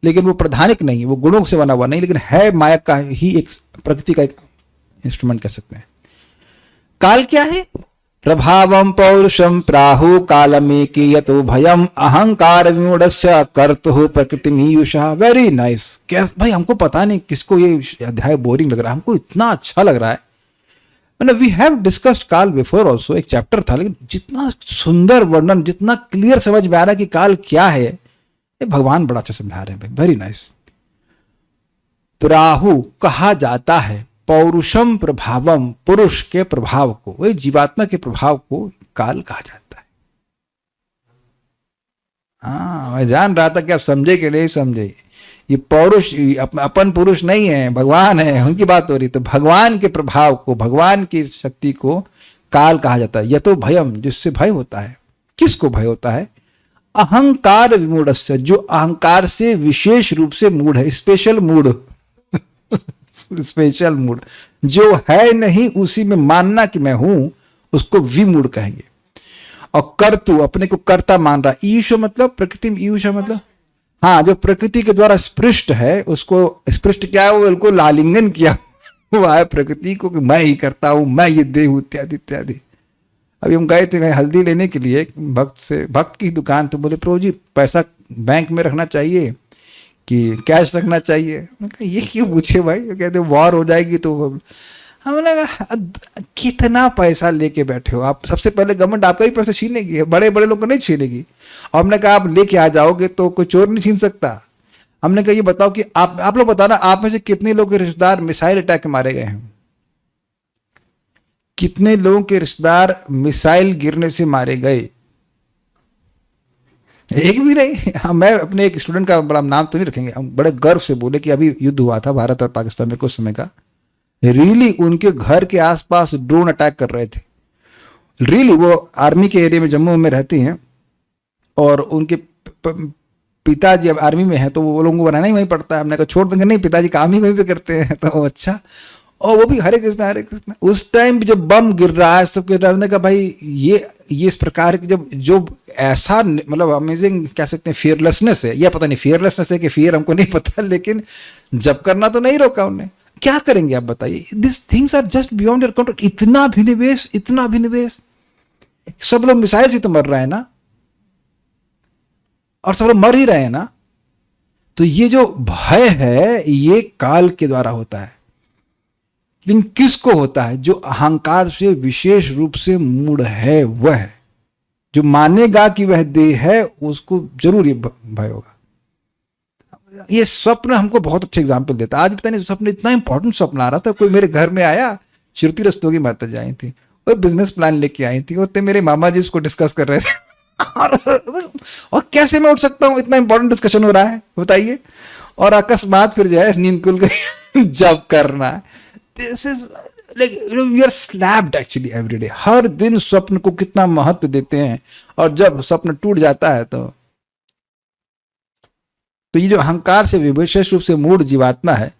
लेकिन वो प्रधानिक नहीं, वो गुणों से बना हुआ नहीं, लेकिन है माया का ही एक, प्रकृति का एक इंस्ट्रूमेंट कह सकते हैं। काल क्या है? प्रभावम पौरुषम प्राहु कालमेकीयतो भयम अहंकार विमूढ़स्य कर्तुः प्रकृतिमीयुषः। Very nice. कैस भाई, हमको पता नहीं किसको ये अध्याय बोरिंग लग रहा है, हमको इतना अच्छा लग रहा है। मतलब वी हैव डिस्कस्ड काल बिफोर ऑल्सो, एक चैप्टर था, लेकिन जितना सुंदर वर्णन, जितना क्लियर समझ में आ रहा है कि काल क्या है, ये भगवान बड़ा अच्छा समझा रहे हैं भाई। Very nice. प्राहु कहा जाता है, पौरुषम प्रभावम, पुरुष के प्रभाव को, वही जीवात्मा के प्रभाव को काल कहा जाता है। हाँ, मैं जान रहा था कि आप समझे कि नहीं समझे। ये पौरुष अपन पुरुष नहीं है, भगवान है, उनकी बात हो रही। तो भगवान के प्रभाव को, भगवान की शक्ति को काल कहा जाता है। यह तो भयम, जिससे भय होता है। किसको भय होता है? अहंकार विमूढ़स्य, जो अहंकार से विशेष रूप से मूढ़ है, स्पेशल मूड। स्पेशल मूड, जो है नहीं उसी में मानना कि मैं हूं, उसको विमूढ़ कहेंगे। और कर्तु, अपने को कर्ता मान रहा। ईश मतलब प्रकृति, ईश मतलब हाँ, जो प्रकृति के द्वारा स्पृष्ट है, उसको स्पृष्ट क्या है, वो बिल्कुल आलिंगन किया हुआ है प्रकृति को कि मैं ही करता हूं, मैं ये दे हूं, इत्यादि इत्यादि। अभी हम गए थे हल्दी लेने के लिए भक्त से, भक्त की दुकान, तो बोले प्रभु जी पैसा बैंक में रखना चाहिए कि कैश रखना चाहिए? मैंने कहा ये क्यों पूछे भाई? कहते वॉर हो जाएगी तो। हमने कहा कितना पैसा लेके बैठे हो आप? सबसे पहले गवर्नमेंट आपका ही पैसा छीनेगी, बड़े बड़े लोग को नहीं छीनेगी। और हमने कहा आप लेके आ जाओगे तो कोई चोर नहीं छीन सकता। हमने कहा ये बताओ कि आप लोग बताना, आप में से कितने लोग के रिश्तेदार मिसाइल अटैक के मारे गए हैं? कितने लोगों के रिश्तेदार मिसाइल गिरने से मारे गए? एक भी नहीं। हम, मैं अपने एक स्टूडेंट का बड़ा नाम तो नहीं रखेंगे, हम बड़े गर्व से बोले कि अभी युद्ध हुआ था भारत और पाकिस्तान में कुछ समय का, रियली उनके घर के आसपास ड्रोन अटैक कर रहे थे। रियली वो आर्मी के एरिया में, जम्मू में रहती हैं, और उनके पिताजी अब आर्मी में है, तो वो लोगों को बनाना ही वहीं पड़ता है। हमने कहा छोड़ देंगे, नहीं पिताजी काम ही वहीं पे करते हैं। तो अच्छा, और वो भी हरे कृष्णा हरे कृष्णा। उस टाइम जब बम गिर रहा है, सब गिर रहा है, हमने कहा भाई ये इस प्रकार की जब जो ऐसा मतलब अमेजिंग कह सकते हैं फियरलेसनेस है, या पता नहीं फियरलेसनेस है कि फियर, हमको नहीं पता, लेकिन जब करना तो नहीं रोका उन्हें। क्या करेंगे आप बताइए? This things are just beyond your control. इतना अभिनिवेश, इतना अभिनिवेश। सब लोग मिसाइल से तो मर रहे हैं ना, और सब लोग मर ही रहे हैं ना। तो ये जो भय है ये काल के द्वारा होता है। लेकिन किसको होता है? जो अहंकार से विशेष रूप से मूढ़ है, वह जो मानेगा कि वह देह है, उसको जरूर ये भय होगा। ये स्वप्न हमको बहुत अच्छे एग्जाम्पल देता है। आज पता नहीं स्वप्न, इतना इंपॉर्टेंट स्वप्न आ रहा था। कोई मेरे घर में आया, श्रुति रस्तोगी माता जी आई थी, वो बिजनेस प्लान लेके आई थी, और मेरे मामा जी उसको डिस्कस कर रहे थे। और कैसे मैं उठ सकता हूँ, इतना इंपॉर्टेंट डिस्कशन हो रहा है, बताइए। और अकस्मात फिर जो है नींद खुल गई। जब करना है, this is like we are slapped actually every day. हर दिन स्वप्न को कितना महत्व देते हैं, और जब स्वप्न टूट जाता है तो ये जो अहंकार से विशेष रूप से मूढ़ जीवात्मा है,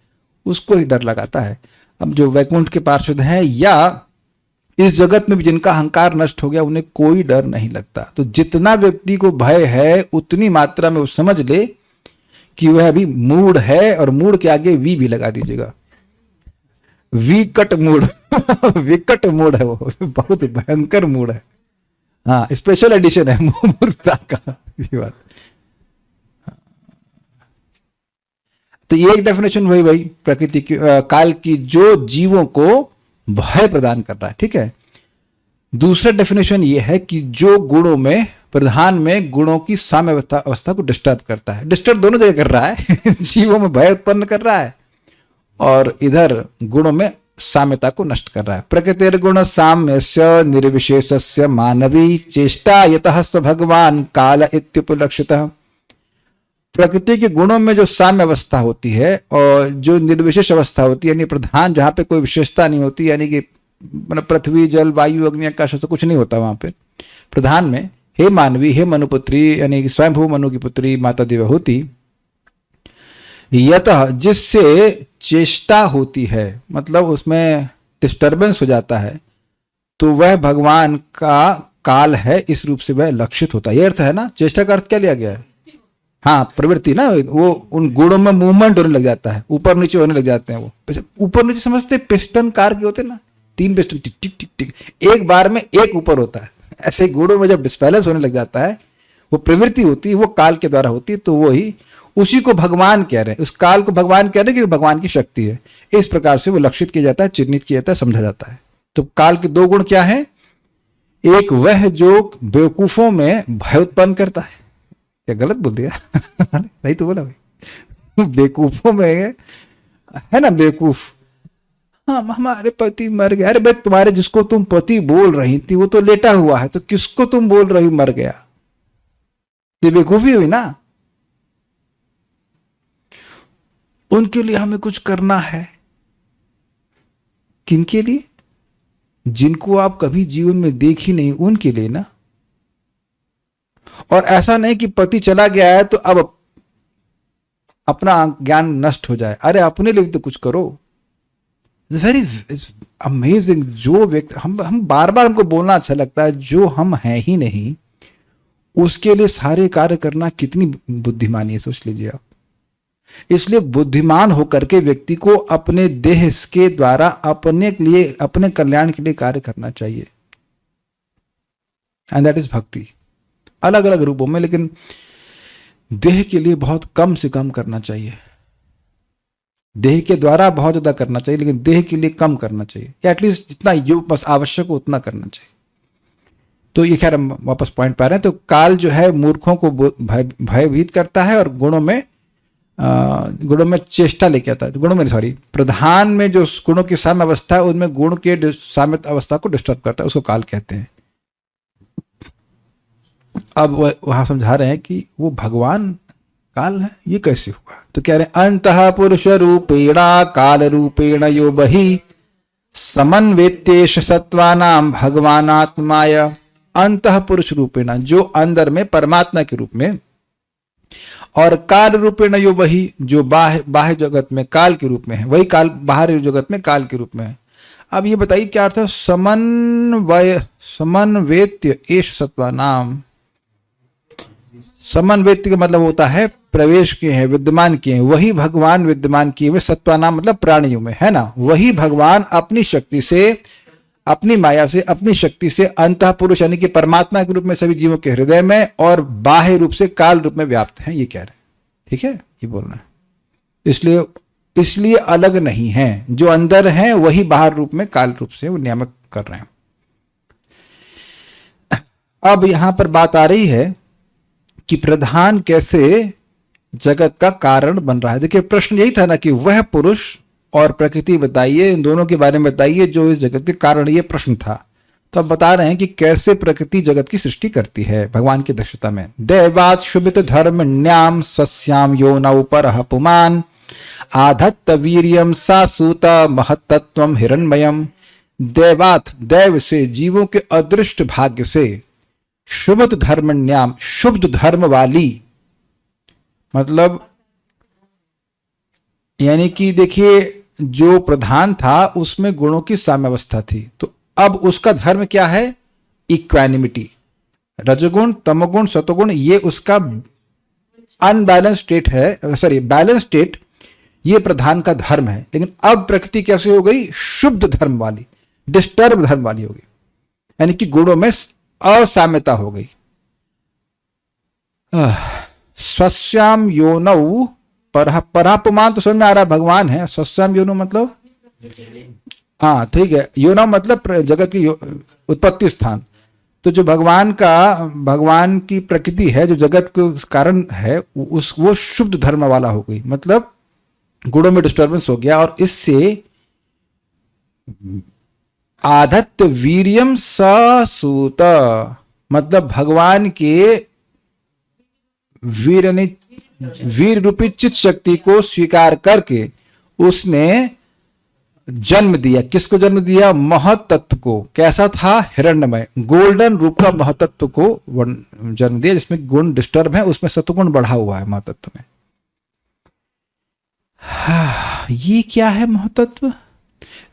उसको ही डर लगाता है। अब जो वैकुंठ के पार्षद हैं या इस जगत में भी जिनका अहंकार नष्ट हो गया, उन्हें कोई डर नहीं लगता। तो जितना व्यक्ति को भय है, उतनी मात्रा में वो समझ ले कि वह अभी मूढ़ है, और मूढ़ के आगे वी भी लगा दीजिएगा। विकट मूड। विकट मूड है वो, बहुत भयंकर मूड है। हाँ, स्पेशल एडिशन है मूर्खता का, ये बात। तो ये एक डेफिनेशन हुई भाई प्रकृति की, काल की, जो जीवों को भय प्रदान कर रहा है। ठीक है। दूसरा डेफिनेशन ये है कि जो गुणों में प्रधान में गुणों की साम्य अवस्था को डिस्टर्ब करता है। डिस्टर्ब दोनों जगह कर रहा है जीवों में भय उत्पन्न कर रहा है और इधर गुणों में साम्यता को नष्ट कर रहा है। प्रकृतिर गुण साम्यस्य निर्विशेषस्य मानवी चेष्टा यतः स भगवान काल इत्युपलक्षितः। प्रकृति के गुणों में जो साम्य अवस्था होती है और जो निर्विशेष अवस्था होती है, यानी प्रधान जहां पे कोई विशेषता नहीं होती, यानी कि पृथ्वी जल वायु अग्नि आकाश से कुछ नहीं होता वहां पे प्रधान में, हे मानवी, हे मनुपुत्री, यानी कि स्वयंभू मनु की पुत्री माता देवहूति, यतः जिससे चेष्टा होती है, मतलब उसमें डिस्टर्बेंस हो जाता है, तो वह भगवान का काल है, इस रूप से वह लक्षित होता है। यह अर्थ है ना, चेष्टा का अर्थ क्या लिया गया है? हाँ, प्रवृत्ति ना, वो उन गुणों में मूवमेंट होने लग जाता है, ऊपर नीचे होने लग जाते हैं। वो ऊपर नीचे समझते पिस्टन कार के होते ना, 3 पिस्टन टिक टिक टिक टिक, एक बार में एक ऊपर होता है। ऐसे ही गुणों में जब डिस्बैलेंस होने लग जाता है, वो प्रवृत्ति होती है, वो काल के द्वारा होती है, तो वो ही उसी को भगवान कह रहे हैं, उस काल को भगवान कह रहे हैं कि भगवान की शक्ति है। इस प्रकार से वो लक्षित किया जाता है, चिन्हित किया जाता है, समझा जाता है। तो काल के 2 गुण क्या है? एक वह जो बेवकूफों में भय उत्पन्न करता है। क्या गलत बोल दिया? नहीं तो बोला भाई, बेवकूफों में है ना, बेवकूफ। हाँ, हमारे पति मर गया। अरे भाई, तुम्हारे जिसको तुम पति बोल रही थी वो तो लेटा हुआ है, तो किसको तुम बोल रही मर गया? ये बेवकूफी हुई ना। उनके लिए हमें कुछ करना है। किनके लिए? जिनको आप कभी जीवन में देख ही नहीं, उनके लिए ना। और ऐसा नहीं कि पति चला गया है तो अब अपना ज्ञान नष्ट हो जाए। अरे अपने लिए भी तो कुछ करो। It's very amazing. जो व्यक्ति हम बार बार हमको बोलना अच्छा लगता है, जो हम हैं ही नहीं उसके लिए सारे कार्य करना कितनी बुद्धिमानी है, सोच लीजिए आप। इसलिए बुद्धिमान होकर के व्यक्ति को अपने देह के द्वारा अपने लिए, अपने कल्याण के लिए कार्य करना चाहिए। एंड दैट इज भक्ति, अलग अलग रूपों में, लेकिन देह के लिए बहुत कम से कम करना चाहिए। देह के द्वारा बहुत ज्यादा करना चाहिए, लेकिन देह के लिए कम करना चाहिए, या एटलीस्ट जितना जो बस आवश्यक हो उतना करना चाहिए। तो ये खैर हम वापस पॉइंट पा रहे हैं। तो काल जो है मूर्खों को भयभीत करता है और गुणों में चेष्टा लेके आता है। गुणों में प्रधान में जो गुणों की साम्य अवस्था है, उनमें गुण के साम्य अवस्था को डिस्टर्ब करता है, उसको काल कहते हैं। अब वहां समझा रहे हैं कि वो भगवान काल है, ये कैसे हुआ? तो कह रहे हैं अंतः पुरुष रूपेणा काल रूपेण यो बहि समन्वेत्येष सत्वानाम भगवानात्माय। अंतः पुरुष रूपेण, जो अंदर में परमात्मा के रूप में, और काल रूपेण यो बहि, जो बाह्य जगत में काल के रूप में है, वही काल बाहर जगत में काल के रूप में है। अब ये बताइए क्या अर्थ है समन्वेत्य एष सत्वानाम। समन्वेत्य का मतलब होता है प्रवेश किए हैं, विद्यमान किए हैं, वही भगवान विद्यमान किए हुए। सत्वानाम मतलब प्राणियों में, है ना। वही भगवान अपनी शक्ति से, अपनी माया से, अपनी शक्ति से अंतः पुरुष यानी कि परमात्मा के रूप में सभी जीवों के हृदय में और बाह्य रूप से काल रूप में व्याप्त हैं, ये कह रहे हैं। ठीक है, ये बोलना है। इसलिए अलग नहीं है, जो अंदर हैं वही बाहर रूप में काल रूप से वो नियामक कर रहे हैं। अब यहां पर बात आ रही है कि प्रधान कैसे जगत का कारण बन रहा है। देखिए प्रश्न यही था ना कि वह पुरुष और प्रकृति बताइए, इन दोनों के बारे में बताइए जो इस जगत के कारण, ये प्रश्न था। तो अब बता रहे हैं कि कैसे प्रकृति जगत की सृष्टि करती है भगवान की दक्षता में। दैवात शुभित धर्मण्याम स्वस्याम योनौ परः पुमान् आधत्त वीर्यम सासूत महत्तत्वम हिरण्मयम। दैवात, दैव से, जीवों के अदृष्ट भाग्य से, शुभत धर्मण्याम, शुभ धर्म वाली, मतलब यानी कि देखिए जो प्रधान था उसमें गुणों की साम्यावस्था थी, तो अब उसका धर्म क्या है? इक्वानिमिटी। रजोगुण, तमोगुण, सतोगुण, ये उसका अनबैलेंस स्टेट है, सॉरी बैलेंस स्टेट, ये प्रधान का धर्म है। लेकिन अब प्रकृति कैसे हो गई? शुद्ध धर्म वाली, डिस्टर्ब धर्म वाली हो गई, यानी कि गुणों में असाम्यता हो गई। स्वस्याम योनौ परापुमान, तो समझ में आ रहा भगवान है। स्वस्याम योनौ मतलब, हाँ ठीक है, योनौ मतलब जगत की उत्पत्ति स्थान। तो जो भगवान की प्रकृति है, जो जगत के कारण है, वो शुद्ध धर्म वाला हो गई, मतलब गुणों में डिस्टर्बेंस हो गया। और इससे आधत्त वीर्यम ससूत, मतलब भगवान के वीर रूपी चित शक्ति को स्वीकार करके उसने जन्म दिया। किसको जन्म दिया? महतत्व को। कैसा था? हिरण्यमय, गोल्डन रूप का महतत्व को जन्म दिया, जिसमें गुण डिस्टर्ब है, उसमें सत्वगुण बढ़ा हुआ है महतत्व में। ये क्या है महतत्व?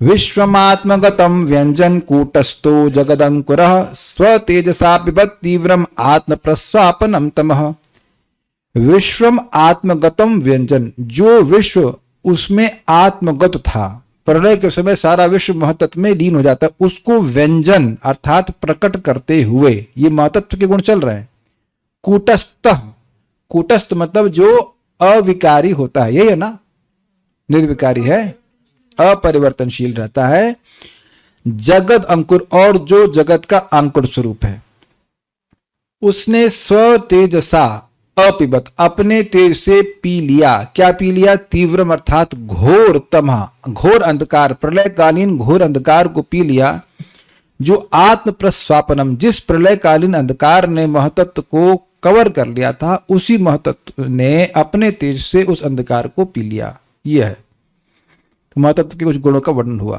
विश्वमात्मगतम व्यंजन कूटस्थो जगदंकुरः स्वतेजसा पिबत तीव्रम आत्म प्रस्वापनम तमः। विश्वम आत्मगतम व्यंजन, जो विश्व उसमें आत्मगत था, प्रलय के समय सारा विश्व महतत्व में लीन हो जाता है, उसको व्यंजन अर्थात प्रकट करते हुए ये महतत्व के गुण चल रहे हैं। कूटस्थ, कूटस्थ मतलब जो अविकारी होता है, यही है ना? निर्विकारी है, अपरिवर्तनशील रहता है। जगत अंकुर, और जो जगत का अंकुर स्वरूप है, उसने स्व तेजसा अपिबत, अपने तेज से पी लिया। क्या पी लिया? तीव्रम अर्थात घोर तमह, घोर अंधकार, प्रलयकालीन घोर अंधकार को पी लिया। जो आत्म प्रस्वापनम, जिस प्रलयकालीन अंधकार ने महतत्व को कवर कर लिया था, उसी महतत्व ने अपने तेज से उस अंधकार को पी लिया। यह है तो महतत्व के कुछ गुणों का वर्णन हुआ।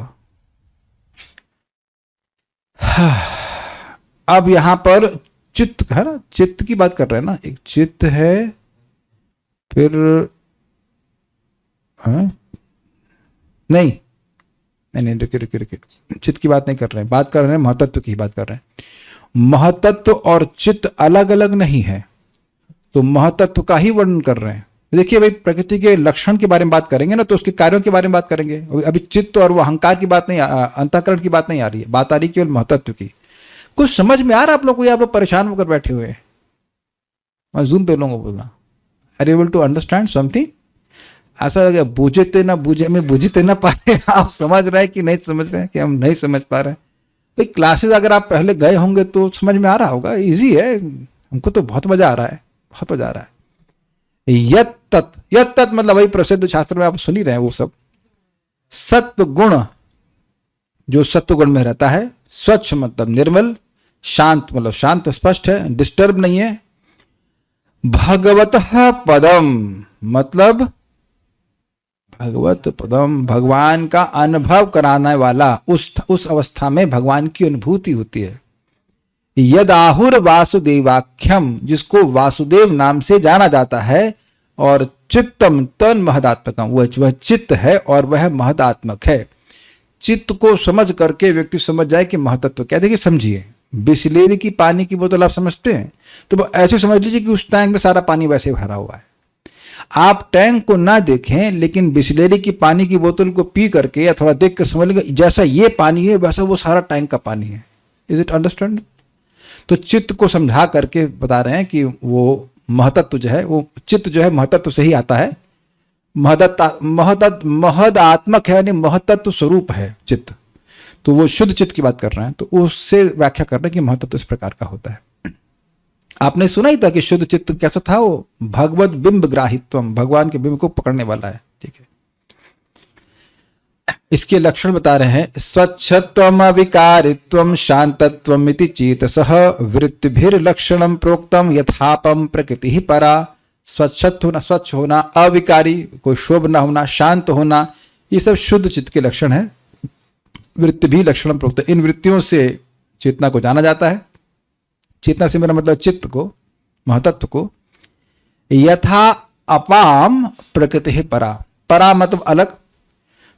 अब यहां पर चित्त है ना, चित्त की बात कर रहे हैं ना। एक चित्त है, फिर नहीं, रुकिए, चित्त की बात नहीं कर रहे हैं, बात कर रहे हैं महतत्व की बात कर रहे हैं। महतत्व और चित्त अलग अलग नहीं है, तो महतत्व का ही वर्णन कर रहे हैं। देखिए भाई, प्रकृति के लक्षण के बारे में बात करेंगे ना, तो उसके कार्यों के बारे में बात करेंगे। अभी चित्त और वो अहंकार की बात नहीं, अंतःकरण की बात नहीं आ रही है, बात आ रही केवल महतत्व की। कुछ समझ में आ रहा है आप लोग को? आप लोग परेशान होकर बैठे हुए हैं? मैं जूम पे लोगों को बोलना, are able to understand something? ऐसा लगे बूझे ते ना बूझे में बूझी ते ना पा रहे। आप समझ रहे हैं कि नहीं समझ रहे हैं, कि हम नहीं समझ पा रहे हैं? भाई क्लासेस अगर आप पहले गए होंगे तो समझ में आ रहा होगा, इजी है। हमको तो बहुत मजा आ रहा है, बहुत मजा आ रहा है। यत तत् मतलब वही प्रसिद्ध शास्त्र में आप सुन ही रहे हैं वो सब। सत्व गुण, जो सत्व गुण में रहता है। स्वच्छ मतलब निर्मल, शांत मतलब शांत स्पष्ट है, डिस्टर्ब नहीं है। भगवतः पदम मतलब भगवत पदम, भगवान का अनुभव कराने वाला, उस अवस्था में भगवान की अनुभूति होती है। यदाहुर वासुदेवाख्यम, जिसको वासुदेव नाम से जाना जाता है। और चित्तम तन महदात्मकम, वह चित्त है और वह महदात्मक है। चित्त को समझ करके व्यक्ति समझ जाए कि महतत्व क्या। देखिए समझिए, बिस्लेरी की पानी की बोतल आप समझते हैं, तो ऐसे समझ लीजिए कि उस टैंक में सारा पानी वैसे भरा हुआ है। आप टैंक को ना देखें, लेकिन बिस्लेरी की पानी की बोतल को पी करके या थोड़ा देख कर समझ लेंगे, जैसा ये पानी है वैसा वो सारा टैंक का पानी है। Is it understand? तो चित्त को समझा करके बता रहे हैं कि वो महतत्व जो है, वो चित्त जो है महतत्व से ही आता है। महदात्मक है, यानी महतत्व स्वरूप है चित्त। तो वो शुद्ध चित्त की बात कर रहे हैं, तो उससे व्याख्या कर रहे हैं कि महतत्व इस प्रकार का होता है। आपने सुना ही था कि शुद्ध चित्त कैसा था? वो भगवत बिंब ग्राहित्वम, भगवान के बिंब को पकड़ने वाला है। ठीक है, इसके लक्षण बता रहे हैं। स्वच्छत्वम अविकारित्वम शांतत्वम इति चेतसः वृत्तिभिर्लक्षणम प्रोक्तम यथापम प्रकृति ही परा। स्वच्छत्व होना, स्वच्छ होना, अविकारी, कोई शोभ ना होना, शांत होना, ये सब शुद्ध चित्त के लक्षण है। वृत्ति भी लक्षणम प्रोक्त, इन वृत्तियों से चेतना को जाना जाता है। चेतना से मेरा मतलब चित्त को, महतत्व को। यथा अपाम प्रकृति ही परा, परा मतलब अलग।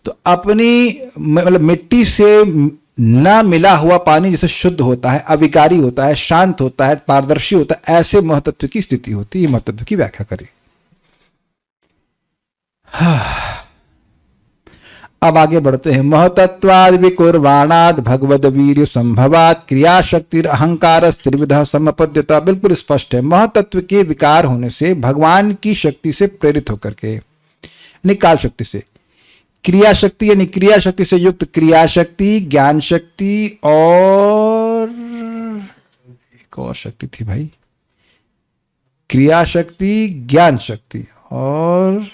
तो अपनी मतलब मिट्टी से न मिला हुआ पानी जैसे शुद्ध होता है, अविकारी होता है, शांत होता है, पारदर्शी होता है, ऐसे महतत्व की स्थिति होती है। महतत्व की व्याख्या करें। अब आगे बढ़ते हैं। महतत्वाद विकुर्वाणाद भगवद वीर्य संभवात क्रियाशक्ति अहंकार त्रिविध समपद्यता। बिल्कुल स्पष्ट है, महतत्व के विकार होने से, भगवान की शक्ति से प्रेरित होकर के, निकाल शक्ति से, क्रिया शक्ति यानी क्रिया शक्ति से युक्त क्रिया शक्ति, ज्ञान शक्ति और एक और शक्ति थी भाई, क्रिया शक्ति, ज्ञान शक्ति, और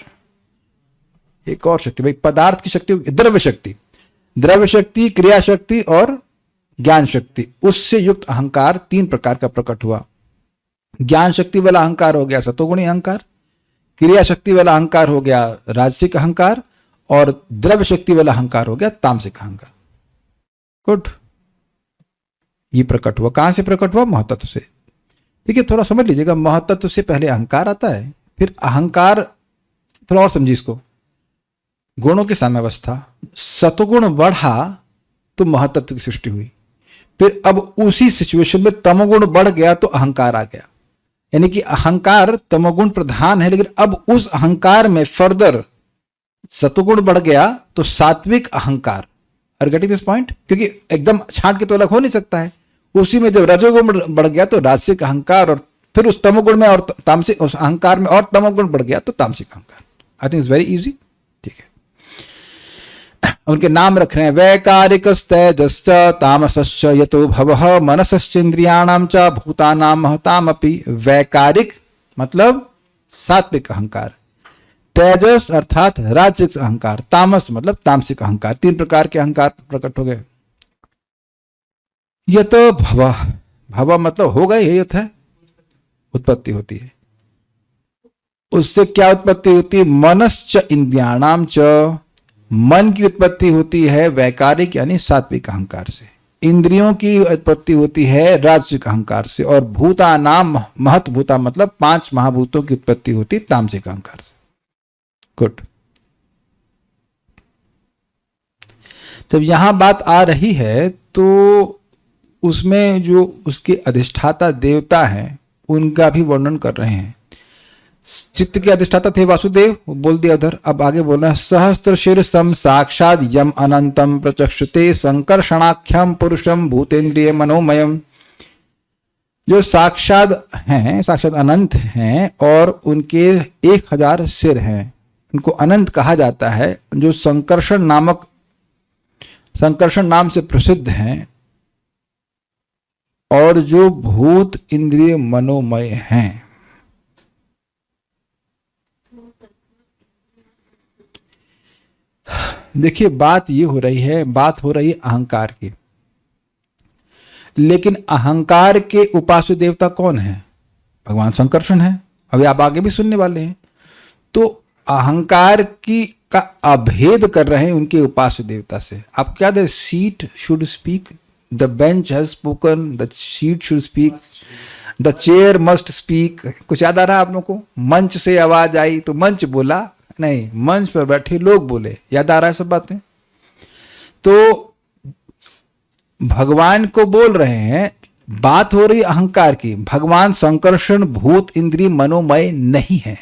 एक और शक्ति भाई, पदार्थ की शक्ति, द्रव्य शक्ति, द्रव्य शक्ति, क्रिया शक्ति और ज्ञान शक्ति। उससे युक्त अहंकार 3 प्रकार का प्रकट हुआ। ज्ञान शक्ति वाला अहंकार हो गया सतोगुणी अहंकार, क्रिया शक्ति वाला अहंकार हो गया राजसिक अहंकार, और द्रव्य शक्ति वाला अहंकार हो गया तामसिक अहंकार। गुड, ये प्रकट हुआ। कहां से प्रकट हुआ? महतत्व से। ठीक है, थोड़ा समझ लीजिएगा, महतत्व से पहले अहंकार आता है, फिर अहंकार, थोड़ा और समझिए इसको, गुणों की साम्यावस्था, सतोगुण बढ़ा तो महतत्व की सृष्टि हुई, फिर अब उसी सिचुएशन में तमोगुण बढ़ गया तो अहंकार आ गया। यानी कि अहंकार तमोगुण प्रधान है, लेकिन अब उस अहंकार में फर्दर सतोगुण बढ़ गया तो सात्विक अहंकार। Are getting this point? क्योंकि एकदम छांट के तो अलग हो नहीं सकता है। उसी में जब रजोगुण बढ़ गया तो राजसिक अहंकार, और फिर उस तमोगुण में और तामसिक, उस अहंकार में और तमोगुण बढ़ गया तो तामसिक अहंकार। I think it's very easy. ठीक है, उनके नाम रख रहे हैं, वैकारिकस्तैजश्च तामसश्च यतो भवः मनसश्चेन्द्रियाणां च भूतानां महतामपि। वैकारिक मतलब सात्विक अहंकार, तेजस अर्थात राजसिक अहंकार, तामस मतलब तामसिक अहंकार। 3 प्रकार के अहंकार प्रकट हो गए। यत भव, भव मतलब हो गए, यही होता है उत्पत्ति होती है। उससे क्या उत्पत्ति होती है? मनश्च इंद्रियाणाम च, मन की उत्पत्ति होती है वैकारिक यानी सात्विक अहंकार से, इंद्रियों की उत्पत्ति होती है राजसिक अहंकार से, और भूतानाम, महत भूता मतलब 5 महाभूतों की उत्पत्ति होती है तामसिक अहंकार से। गुड, जब यहां बात आ रही है तो उसमें जो उसके अधिष्ठाता देवता हैं उनका भी वर्णन कर रहे हैं। चित्त के अधिष्ठाता थे वासुदेव, वो बोल दिया उधर। अब आगे बोल रहे हैं, सहस्त्र शीर्षम साक्षात यम अनंतम प्रचक्षुते संकर्षणाख्यम पुरुषम भूतेन्द्रिय मनोमयम। जो साक्षात हैं, साक्षात अनंत हैं, और उनके 1000 सिर हैं, उनको अनंत कहा जाता है। जो संकर्षण नाम से प्रसिद्ध हैं, और जो भूत इंद्रिय मनोमय हैं। देखिए, बात ये हो रही है, बात हो रही है अहंकार की, लेकिन अहंकार के उपास्य देवता कौन है? भगवान संकर्षण है। अभी आप आगे भी सुनने वाले हैं। तो अहंकार की का अभेद कर रहे हैं उनके उपास्य देवता से। आप क्या, the seat should speak, the bench has spoken, the seat should speak, the chair must speak. कुछ याद आ रहा है आप लोगों को? मंच से आवाज आई तो मंच बोला नहीं, मंच पर बैठे लोग बोले। याद आ रहा है सब बातें? तो भगवान को बोल रहे हैं, बात हो रही अहंकार की। भगवान संकर्षण भूत इंद्रिय मनोमय नहीं है,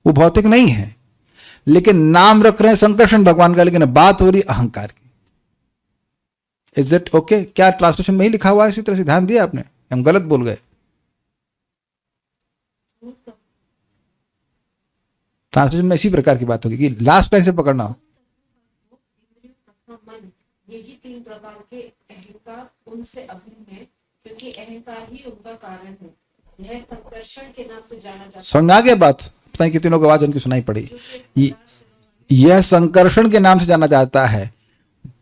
वो भौतिक नहीं है, लेकिन नाम रख रहे हैं संकर्षण भगवान का, लेकिन बात हो रही अहंकार की। Is it okay? क्या ट्रांसलेशन में ही लिखा हुआ है इसी तरह से? ध्यान दिया आपने? हम गलत बोल गए? ट्रांसलेशन में इसी प्रकार की बात होगी कि लास्ट लाइन से पकड़ना हो। यही 3 प्रकार के अहंकार उनसे अभिन्न है, क्योंकि अहंकार ही उनका कारण है। यह संकर्षण के नाम से जाना जाता है। समझ आ गया बात? पता नहीं कितने लोग आवाज उनकी सुनाई पड़ी। यह संकर्षण के नाम से जाना जाता है।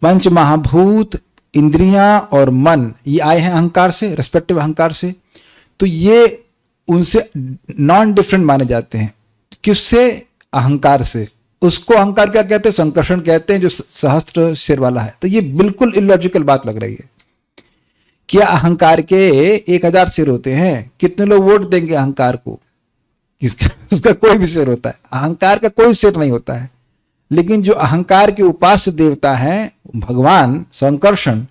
5 महाभूत, इंद्रियां और मन, ये आए हैं अहंकार से, रेस्पेक्टिव अहंकार से। तो ये उनसे नॉन डिफरेंट माने जाते हैं। किससे? अहंकार से। उसको अहंकार क्या कहते हैं? संकर्षण कहते हैं, जो सहस्त्र सिर वाला है। तो ये बिल्कुल इलॉजिकल बात लग रही है। क्या अहंकार के 1000 सिर होते हैं? कितने लोग वोट देंगे अहंकार को? उसका कोई भी सिर होता है? अहंकार का कोई सिर नहीं होता है। लेकिन जो अहंकार के उपास्य देवता हैं भगवान संकर्षण,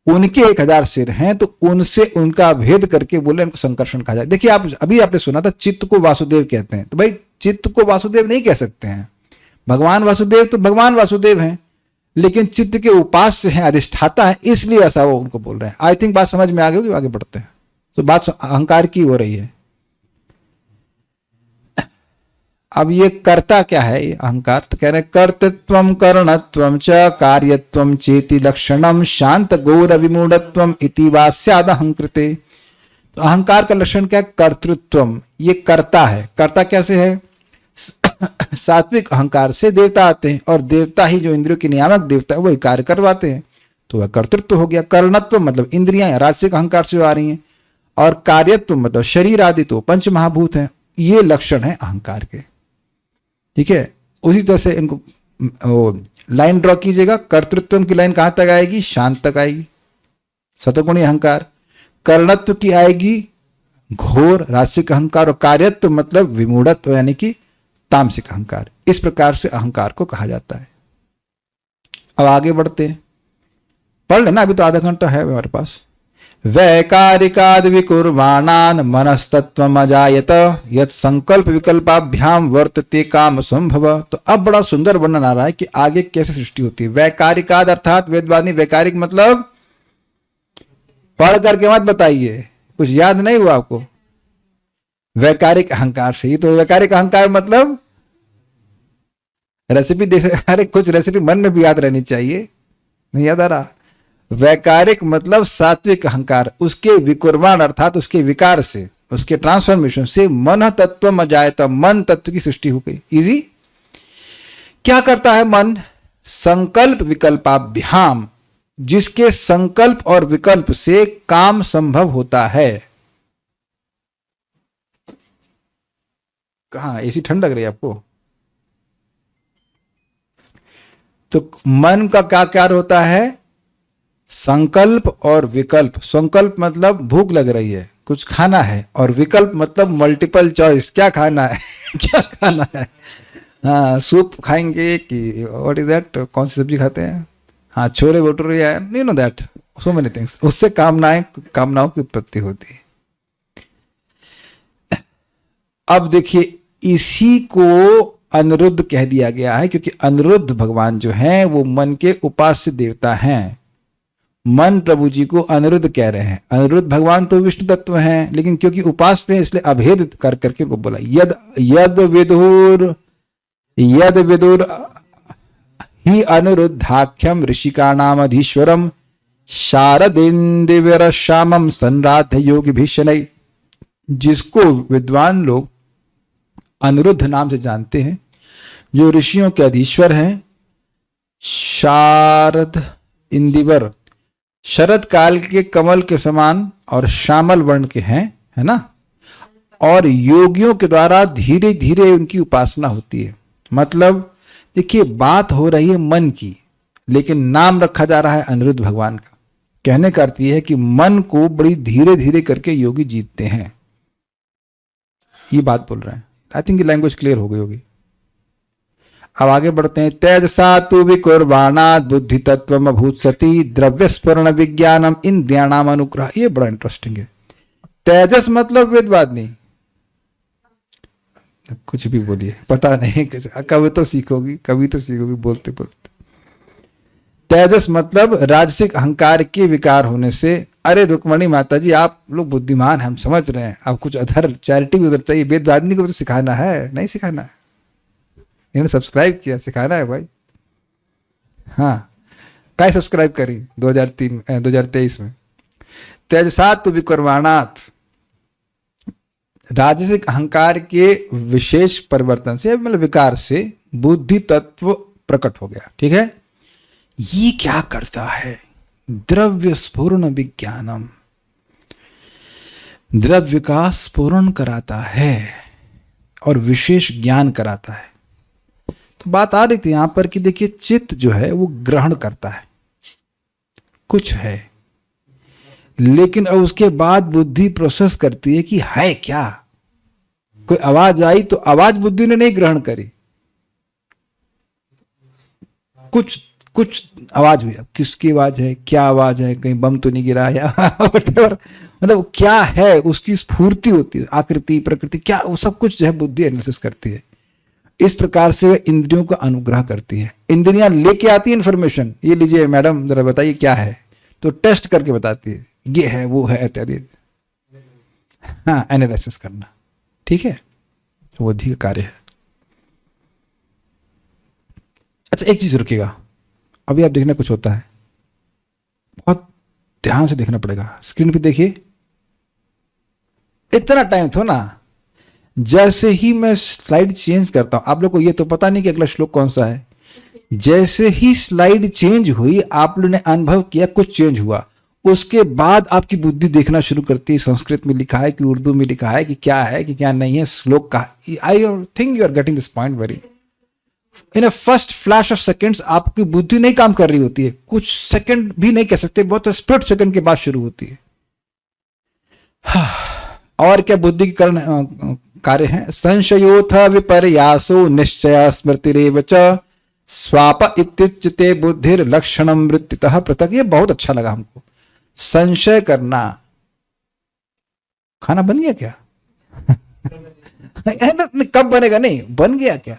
उनके 1000 सिर हैं, तो उनसे उनका भेद करके बोले उनको संकर्षण कहा जाए। देखिए, आप अभी आपने सुना था चित्त को वासुदेव कहते हैं, तो भाई चित्त को वासुदेव नहीं कह सकते हैं। भगवान वासुदेव तो भगवान वासुदेव हैं, लेकिन चित्त के उपास्य हैं, अधिष्ठाता है, इसलिए ऐसा वो उनको बोल रहे हैं। आई थिंक बात समझ में आ गई होगी। आगे बढ़ते हैं। तो बात अहंकार की हो रही है। अब ये कर्ता क्या है? ये अहंकार तो कह रहे हैं, कर्तृत्वम करणत्वम च कार्यत्वम चेति लक्षणम शांत गौर विमूढ़त्वम इति वा स्याद अहंकृते। तो अहंकार का लक्षण क्या है? कर्तृत्वम, ये कर्ता है। कर्ता कैसे है? सात्विक अहंकार से देवता आते हैं और देवता ही जो इंद्रियों के नियामक देवता है वही कार्य करवाते हैं, तो वह कर्तृत्व हो गया। कर्णत्व मतलब इंद्रियां राजसिक अहंकार से आ रही हैं, और कार्यत्व मतलब शरीर आदि तो पंच महाभूत हैं। ये लक्षण है अहंकार के, ठीक है। उसी तरह से इनको लाइन ड्रॉ कीजिएगा। कर्तृत्व की लाइन कहां तक आएगी? शांत तक आएगी, सतगुणी अहंकार। कर्णत्व की आएगी घोर राजसिक अहंकार, और कार्यत्व मतलब विमूढ़त्व यानी कि तामसिक अहंकार। इस प्रकार से अहंकार को कहा जाता है। अब आगे बढ़ते हैं, पढ़ लेना, अभी तो आधा घंटा है हमारे पास। वैकारिकाद विकुर्वाणान मनस्तत्वम अजायत यत् संकल्प विकल्पाभ्याम वर्तते काम संभव। तो अब बड़ा सुंदर वर्णन आ रहा है कि आगे कैसे सृष्टि होती है। वैकारिकाद अर्थात वेदवादी, वैकारिक मतलब पढ़ करके मत बताइए, कुछ याद नहीं हुआ आपको। वैकारिक अहंकार से ही तो, वैकारिक अहंकार मतलब रेसिपी दे सकते, अरे कुछ रेसिपी मन में भी याद रहनी चाहिए, नहीं याद आ रहा। वैकारिक मतलब सात्विक अहंकार, उसके विकुर्वाण अर्थात उसके विकार से, उसके ट्रांसफॉर्मेशन से मन तत्व मजायत, मन तत्व की सृष्टि हो गई। इजी। क्या करता है मन? संकल्प विकल्पाभ्याम, जिसके संकल्प और विकल्प से काम संभव होता है। कहां एसी ठंड लग रही है आपको? तो मन का क्या कार्य होता है? संकल्प और विकल्प। संकल्प मतलब भूख लग रही है, कुछ खाना है, और विकल्प मतलब मल्टीपल चॉइस, क्या खाना है क्या खाना है। हाँ, सूप खाएंगे कि व्हाट इज दैट, कौन सी सब्जी खाते हैं, हाँ chole bhature, you know that, so many things. उससे कामनाओं की उत्पत्ति होती है। अब देखिए, इसी को अनिरुद्ध कह दिया गया है, क्योंकि अनिरुद्ध भगवान जो हैं वो मन के उपास्य देवता हैं। मन प्रभु जी को अनिरुद्ध कह रहे हैं। अनिरुद्ध भगवान तो विष्णु तत्व हैं, लेकिन क्योंकि उपास्य हैं इसलिए अभेद कर करके को बोला। यद विदुर ही अनिरुद्धाख्यम ऋषिकाणाम अधीश्वरम शारदेन्द्र श्यामम संराध्य योगी भीषण। जिसको विद्वान लोग अनिरुद्ध नाम से जानते हैं, जो ऋषियों के अधीश्वर हैं, शारद इंदिवर, शरद काल के कमल के समान और श्यामल वर्ण के हैं, है ना। और योगियों के द्वारा धीरे धीरे उनकी उपासना होती है। मतलब देखिए, बात हो रही है मन की, लेकिन नाम रखा जा रहा है अनिरुद्ध भगवान का। कहने का अर्थ यह है कि मन को बड़ी धीरे धीरे करके योगी जीतते हैं, ये बात बोल रहे हैं। आई थिंक ये लैंग्वेज क्लियर हो गई होगी। अब आगे बढ़ते हैं। तेजसा तु विकुर्वाणात् बुद्धि तत्वम अभूत सती द्रव्य स्फुरण विज्ञानम इंद्रियाणाम अनुग्रह। ये बड़ा इंटरेस्टिंग है। तेजस मतलब वेदवादी, कुछ भी बोलिए, पता नहीं, कभी तो सीखोगी बोलते बोलते। तेजस मतलब राजसिक अहंकार के विकार होने से। अरे रुक्मणी माता जी, आप लोग बुद्धिमान हैं, हम समझ रहे हैं, आप कुछ अधर चैरिटी भी उधर चाहिए, वेदवादिनी को तो सिखाना है, नहीं सिखाना है, इन्होंने सब्सक्राइब किया, सिखाना है भाई। हाँ, काय सब्सक्राइब करी 2023 में। तेजसात तो विकुर्वाणात्, राजसिक अहंकार के विशेष परिवर्तन से, मतलब विकार से बुद्धि तत्व प्रकट हो गया। ठीक है, ये क्या करता है? द्रव्य स्फुरण विज्ञानम, द्रव्य का स्फुरण कराता है और विशेष ज्ञान कराता है। तो बात आ रही थी यहां पर कि देखिए, चित्त जो है वो ग्रहण करता है, कुछ है, लेकिन अब उसके बाद बुद्धि प्रोसेस करती है कि है क्या। कोई आवाज आई तो आवाज बुद्धि ने नहीं ग्रहण करी, कुछ आवाज हुई, अब किसकी आवाज है, क्या आवाज है, कहीं बम तो नहीं गिरा या whatever, मतलब क्या है, उसकी स्फूर्ति होती है, आकृति प्रकृति क्या, वो सब कुछ जो है बुद्धि एनालिसिस करती है। इस प्रकार से वह इंद्रियों का अनुग्रह करती है। इंद्रियां लेके आती है इंफॉर्मेशन, ये लीजिए मैडम जरा बताइए क्या है, तो टेस्ट करके बताती है, ये है वो है इत्यादि। हाँ, एनालिसिस करना, ठीक है, वो बुद्धि का कार्य है। अच्छा, एक चीज रुकिएगा, अभी आप देखना कुछ होता है, बहुत ध्यान से देखना पड़ेगा। स्क्रीन पे देखिए, इतना टाइम थो ना। जैसे ही मैं स्लाइड चेंज करता हूं, आप लोग को ये तो पता नहीं कि अगला श्लोक कौन सा है, जैसे ही स्लाइड चेंज हुई आप लोगों ने अनुभव किया कुछ चेंज हुआ, उसके बाद आपकी बुद्धि देखना शुरू करती है संस्कृत में लिखा है कि उर्दू में लिखा है कि क्या नहीं है श्लोक का। I think you are getting this point very. In a first flash of seconds आपकी बुद्धि नहीं काम कर रही होती है, कुछ सेकंड भी नहीं कह सकते, बहुत स्प्लिट सेकंड के बाद शुरू होती है। और क्या बुद्धि के कारण कार्य हैं? संशयोथ विपर्यासो निश्चय स्मृतिरेव च स्वाप इत्युच्यते बुद्धिर लक्षणम वृत्तितः पृथक। ये बहुत अच्छा लगा हमको। संशय करना। खाना बन गया क्या? कब बनेगा? नहीं बन गया क्या?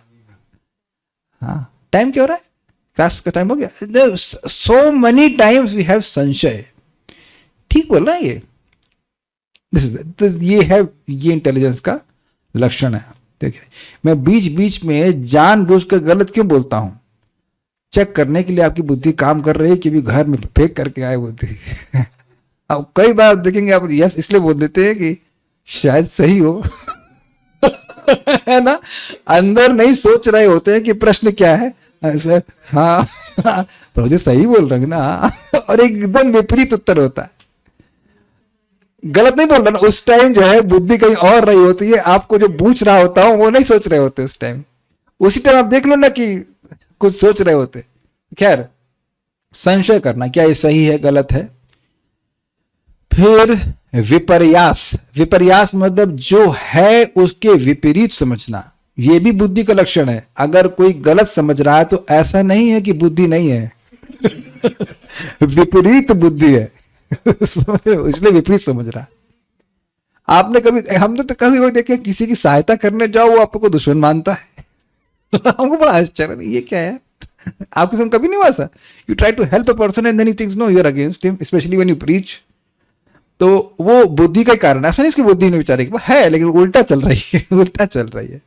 हाँ, टाइम क्या हो रहा है? क्लास का टाइम हो गया। So many times we have संशय। ठीक बोल रहा है ये। ये है, ये इंटेलिजेंस का लक्षण है। देखिए, मैं बीच बीच में जानबूझकर गलत क्यों बोलता हूं? चेक करने के लिए आपकी बुद्धि काम कर रही है कि भी घर में फेंक करके आए बुद्धि। अब कई बार देखेंगे आप यस इसलिए बोल देते हैं कि शायद सही हो। है ना, अंदर नहीं सोच रहे होते हैं कि प्रश्न क्या है। ऐसे हाँ, पर मुझे सही बोल रहे हैं ना, और एकदम विपरीत उत्तर होता है। गलत नहीं बोल रहा ना, उस टाइम जो है बुद्धि कहीं और रही होती है, आपको जो पूछ रहा होता हूं वो नहीं सोच रहे होते उस टाइम। उसी टाइम आप देख लो ना कि कुछ सोच रहे होते। खैर, संशय करना, क्या ये सही है गलत है। फिर विपर्यास। विपर्यास मतलब जो है उसके विपरीत समझना, ये भी बुद्धि का लक्षण है। अगर कोई गलत समझ रहा है तो ऐसा नहीं है कि बुद्धि नहीं है। विपरीत बुद्धि है। इसलिए विपरीत समझ रहा। आपने कभी, हमने तो कभी वो देखे किसी की सहायता करने जाओ वो आपको दुश्मन मानता है। हमको बड़ा आश्चर्य, ये क्या है? आपके साथ कभी नहीं हुआ ऐसा? You try to help a person and then he thinks no you are against him, specially when you preach. तो वो बुद्धि का कारण, ऐसा नहीं इसकी बुद्धि ने बेचारे है, लेकिन उल्टा चल रही है। उल्टा चल रही है।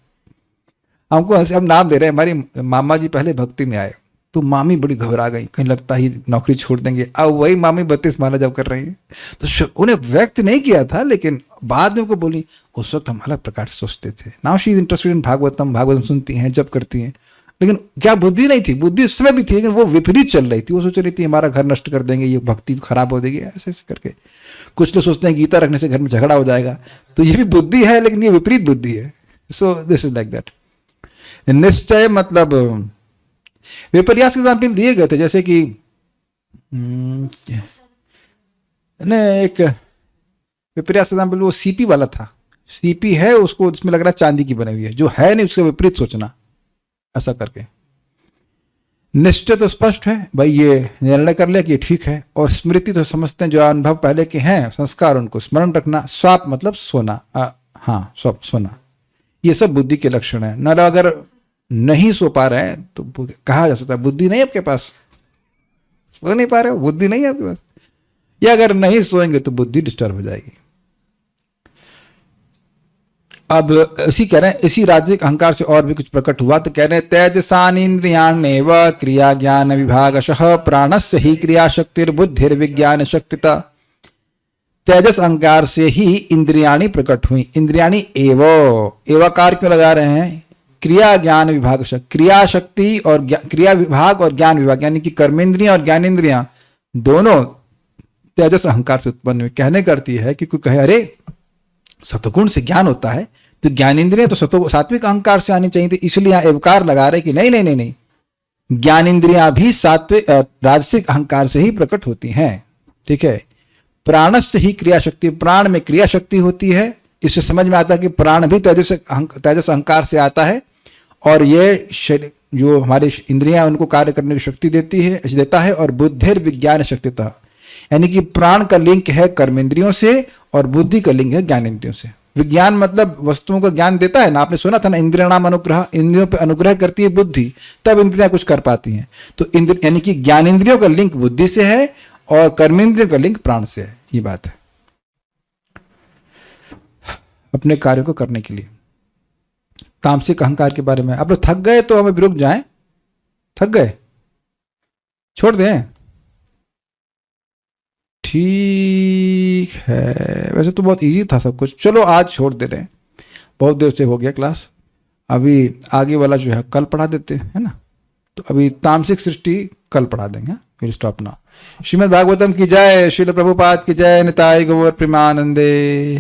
हमको ऐसे हम नाम दे रहे हैं। हमारी मामा जी पहले भक्ति में आए तो मामी बड़ी घबरा गई, कहीं लगता ही नौकरी छोड़ देंगे। अब वही मामी 32 माला जब कर रही है, तो उन्हें व्यक्त नहीं किया था, लेकिन बाद में उनको बोली। उस वक्त हम अलग प्रकार से सोचते थे। Now she is interested in Bhagavatam, Bhagavatam सुनती हैं, जब करती हैं, लेकिन क्या बुद्धि नहीं थी? बुद्धि उस समय भी थी, लेकिन वो विपरीत चल रही थी। वो सोच रही थी हमारा घर नष्ट कर देंगे, ये भक्ति खराब हो जाएगी, ऐसे ऐसे करके। कुछ लोग सोचते हैं गीता रखने से घर में झगड़ा हो जाएगा, तो ये भी बुद्धि है, लेकिन ये विपरीत बुद्धि है। So this is like that. निश्चय मतलब विपर्यास के एग्जाम्पल दिए गए थे, जैसे कि एक विपर्यास एग्जाम्पल वो सीपी वाला था। सीपी है, उसको उसमें लग रहा है चांदी की बनी हुई है, जो है नहीं उसके विपरीत सोचना, ऐसा करके। निश्चय तो स्पष्ट है भाई, ये निर्णय कर लिया कि ये ठीक है। और स्मृति तो समझते हैं जो अनुभव पहले के हैं, संस्कार, उनको स्मरण रखना। स्वाप मतलब सोना, हाँ स्वप, सोना। ये सब बुद्धि के लक्षण है। न अगर नहीं सो पा रहे हैं तो कहा जा सकता है बुद्धि नहीं आपके पास, सो नहीं पा रहे हो, बुद्धि नहीं है आपके पास। या अगर नहीं सोएंगे तो बुद्धि डिस्टर्ब हो जाएगी। अब इसी कह रहे हैं, इसी राज्यिक अहंकार से और भी कुछ प्रकट हुआ। तो कह रहे हैं तेजसानीन्द्रियाण्येव क्रिया ज्ञान विभागशः प्राणस्य ही क्रिया शक्तिर्बुद्धिर विज्ञान शक्तिता। तेजस अहंकार से ही इंद्रियाणी प्रकट हुई। इंद्रियाणी एव, एवाकार क्यों लगा रहे हैं? क्रिया ज्ञान विभाग, क्रिया शक्ति और क्रिया विभाग और ज्ञान विभाग, यानी कि कर्मेंद्रियां और ज्ञानेन्द्रियां दोनों तेजस अहंकार से उत्पन्न हुई। कहने करती है कि कोई कहे अरे सतगुण से ज्ञान होता है, तो ज्ञानेन्द्रियां तो सात्विक अहंकार से आनी चाहिए थी, इसलिए यहां एवकार लगा रहे कि नहीं नहीं नहीं नहीं, ज्ञानेन्द्रियां भी सात्विक राजसिक अहंकार से ही प्रकट होती हैं। ठीक है। प्राणस्य ही क्रिया शक्ति, प्राण में क्रिया शक्ति होती है। इससे समझ में आता है कि प्राण भी तेजस अहंकार से आता है, और ये जो हमारे इंद्रियां उनको कार्य करने की शक्ति देता है। और बुद्धिर विज्ञान शक्तिता, यानी कि प्राण का लिंक है कर्मेंद्रियों से और बुद्धि का लिंक है ज्ञानेंद्रियों से। विज्ञान मतलब वस्तुओं का ज्ञान देता है ना, आपने सुना था ना, इंद्रियाणाम अनुग्रह, इंद्रियों पे अनुग्रह करती है बुद्धि, तब इंद्रियां कुछ कर पाती हैं। तो यानी कि ज्ञानेंद्रियों का लिंक बुद्धि से है और कर्मेंद्रियों का लिंक प्राण से है। ये बात है अपने कार्यों को करने के लिए। तामसिक अहंकार के बारे में आप लोग थक गए तो हमें रुक जाएं। थक गए छोड़ दें, ठीक है, वैसे तो बहुत इजी था सब कुछ। चलो आज छोड़ दे रहे हैं, बहुत देर से हो गया क्लास। अभी आगे वाला जो है कल पढ़ा देते हैं, है ना। तो अभी तामसिक सृष्टि कल पढ़ा देंगे। फिर स्टॉप ना। श्रीमद् भागवतम की जय, श्रील प्रभुपाद की जय, निताय गौर प्रेमानंदे।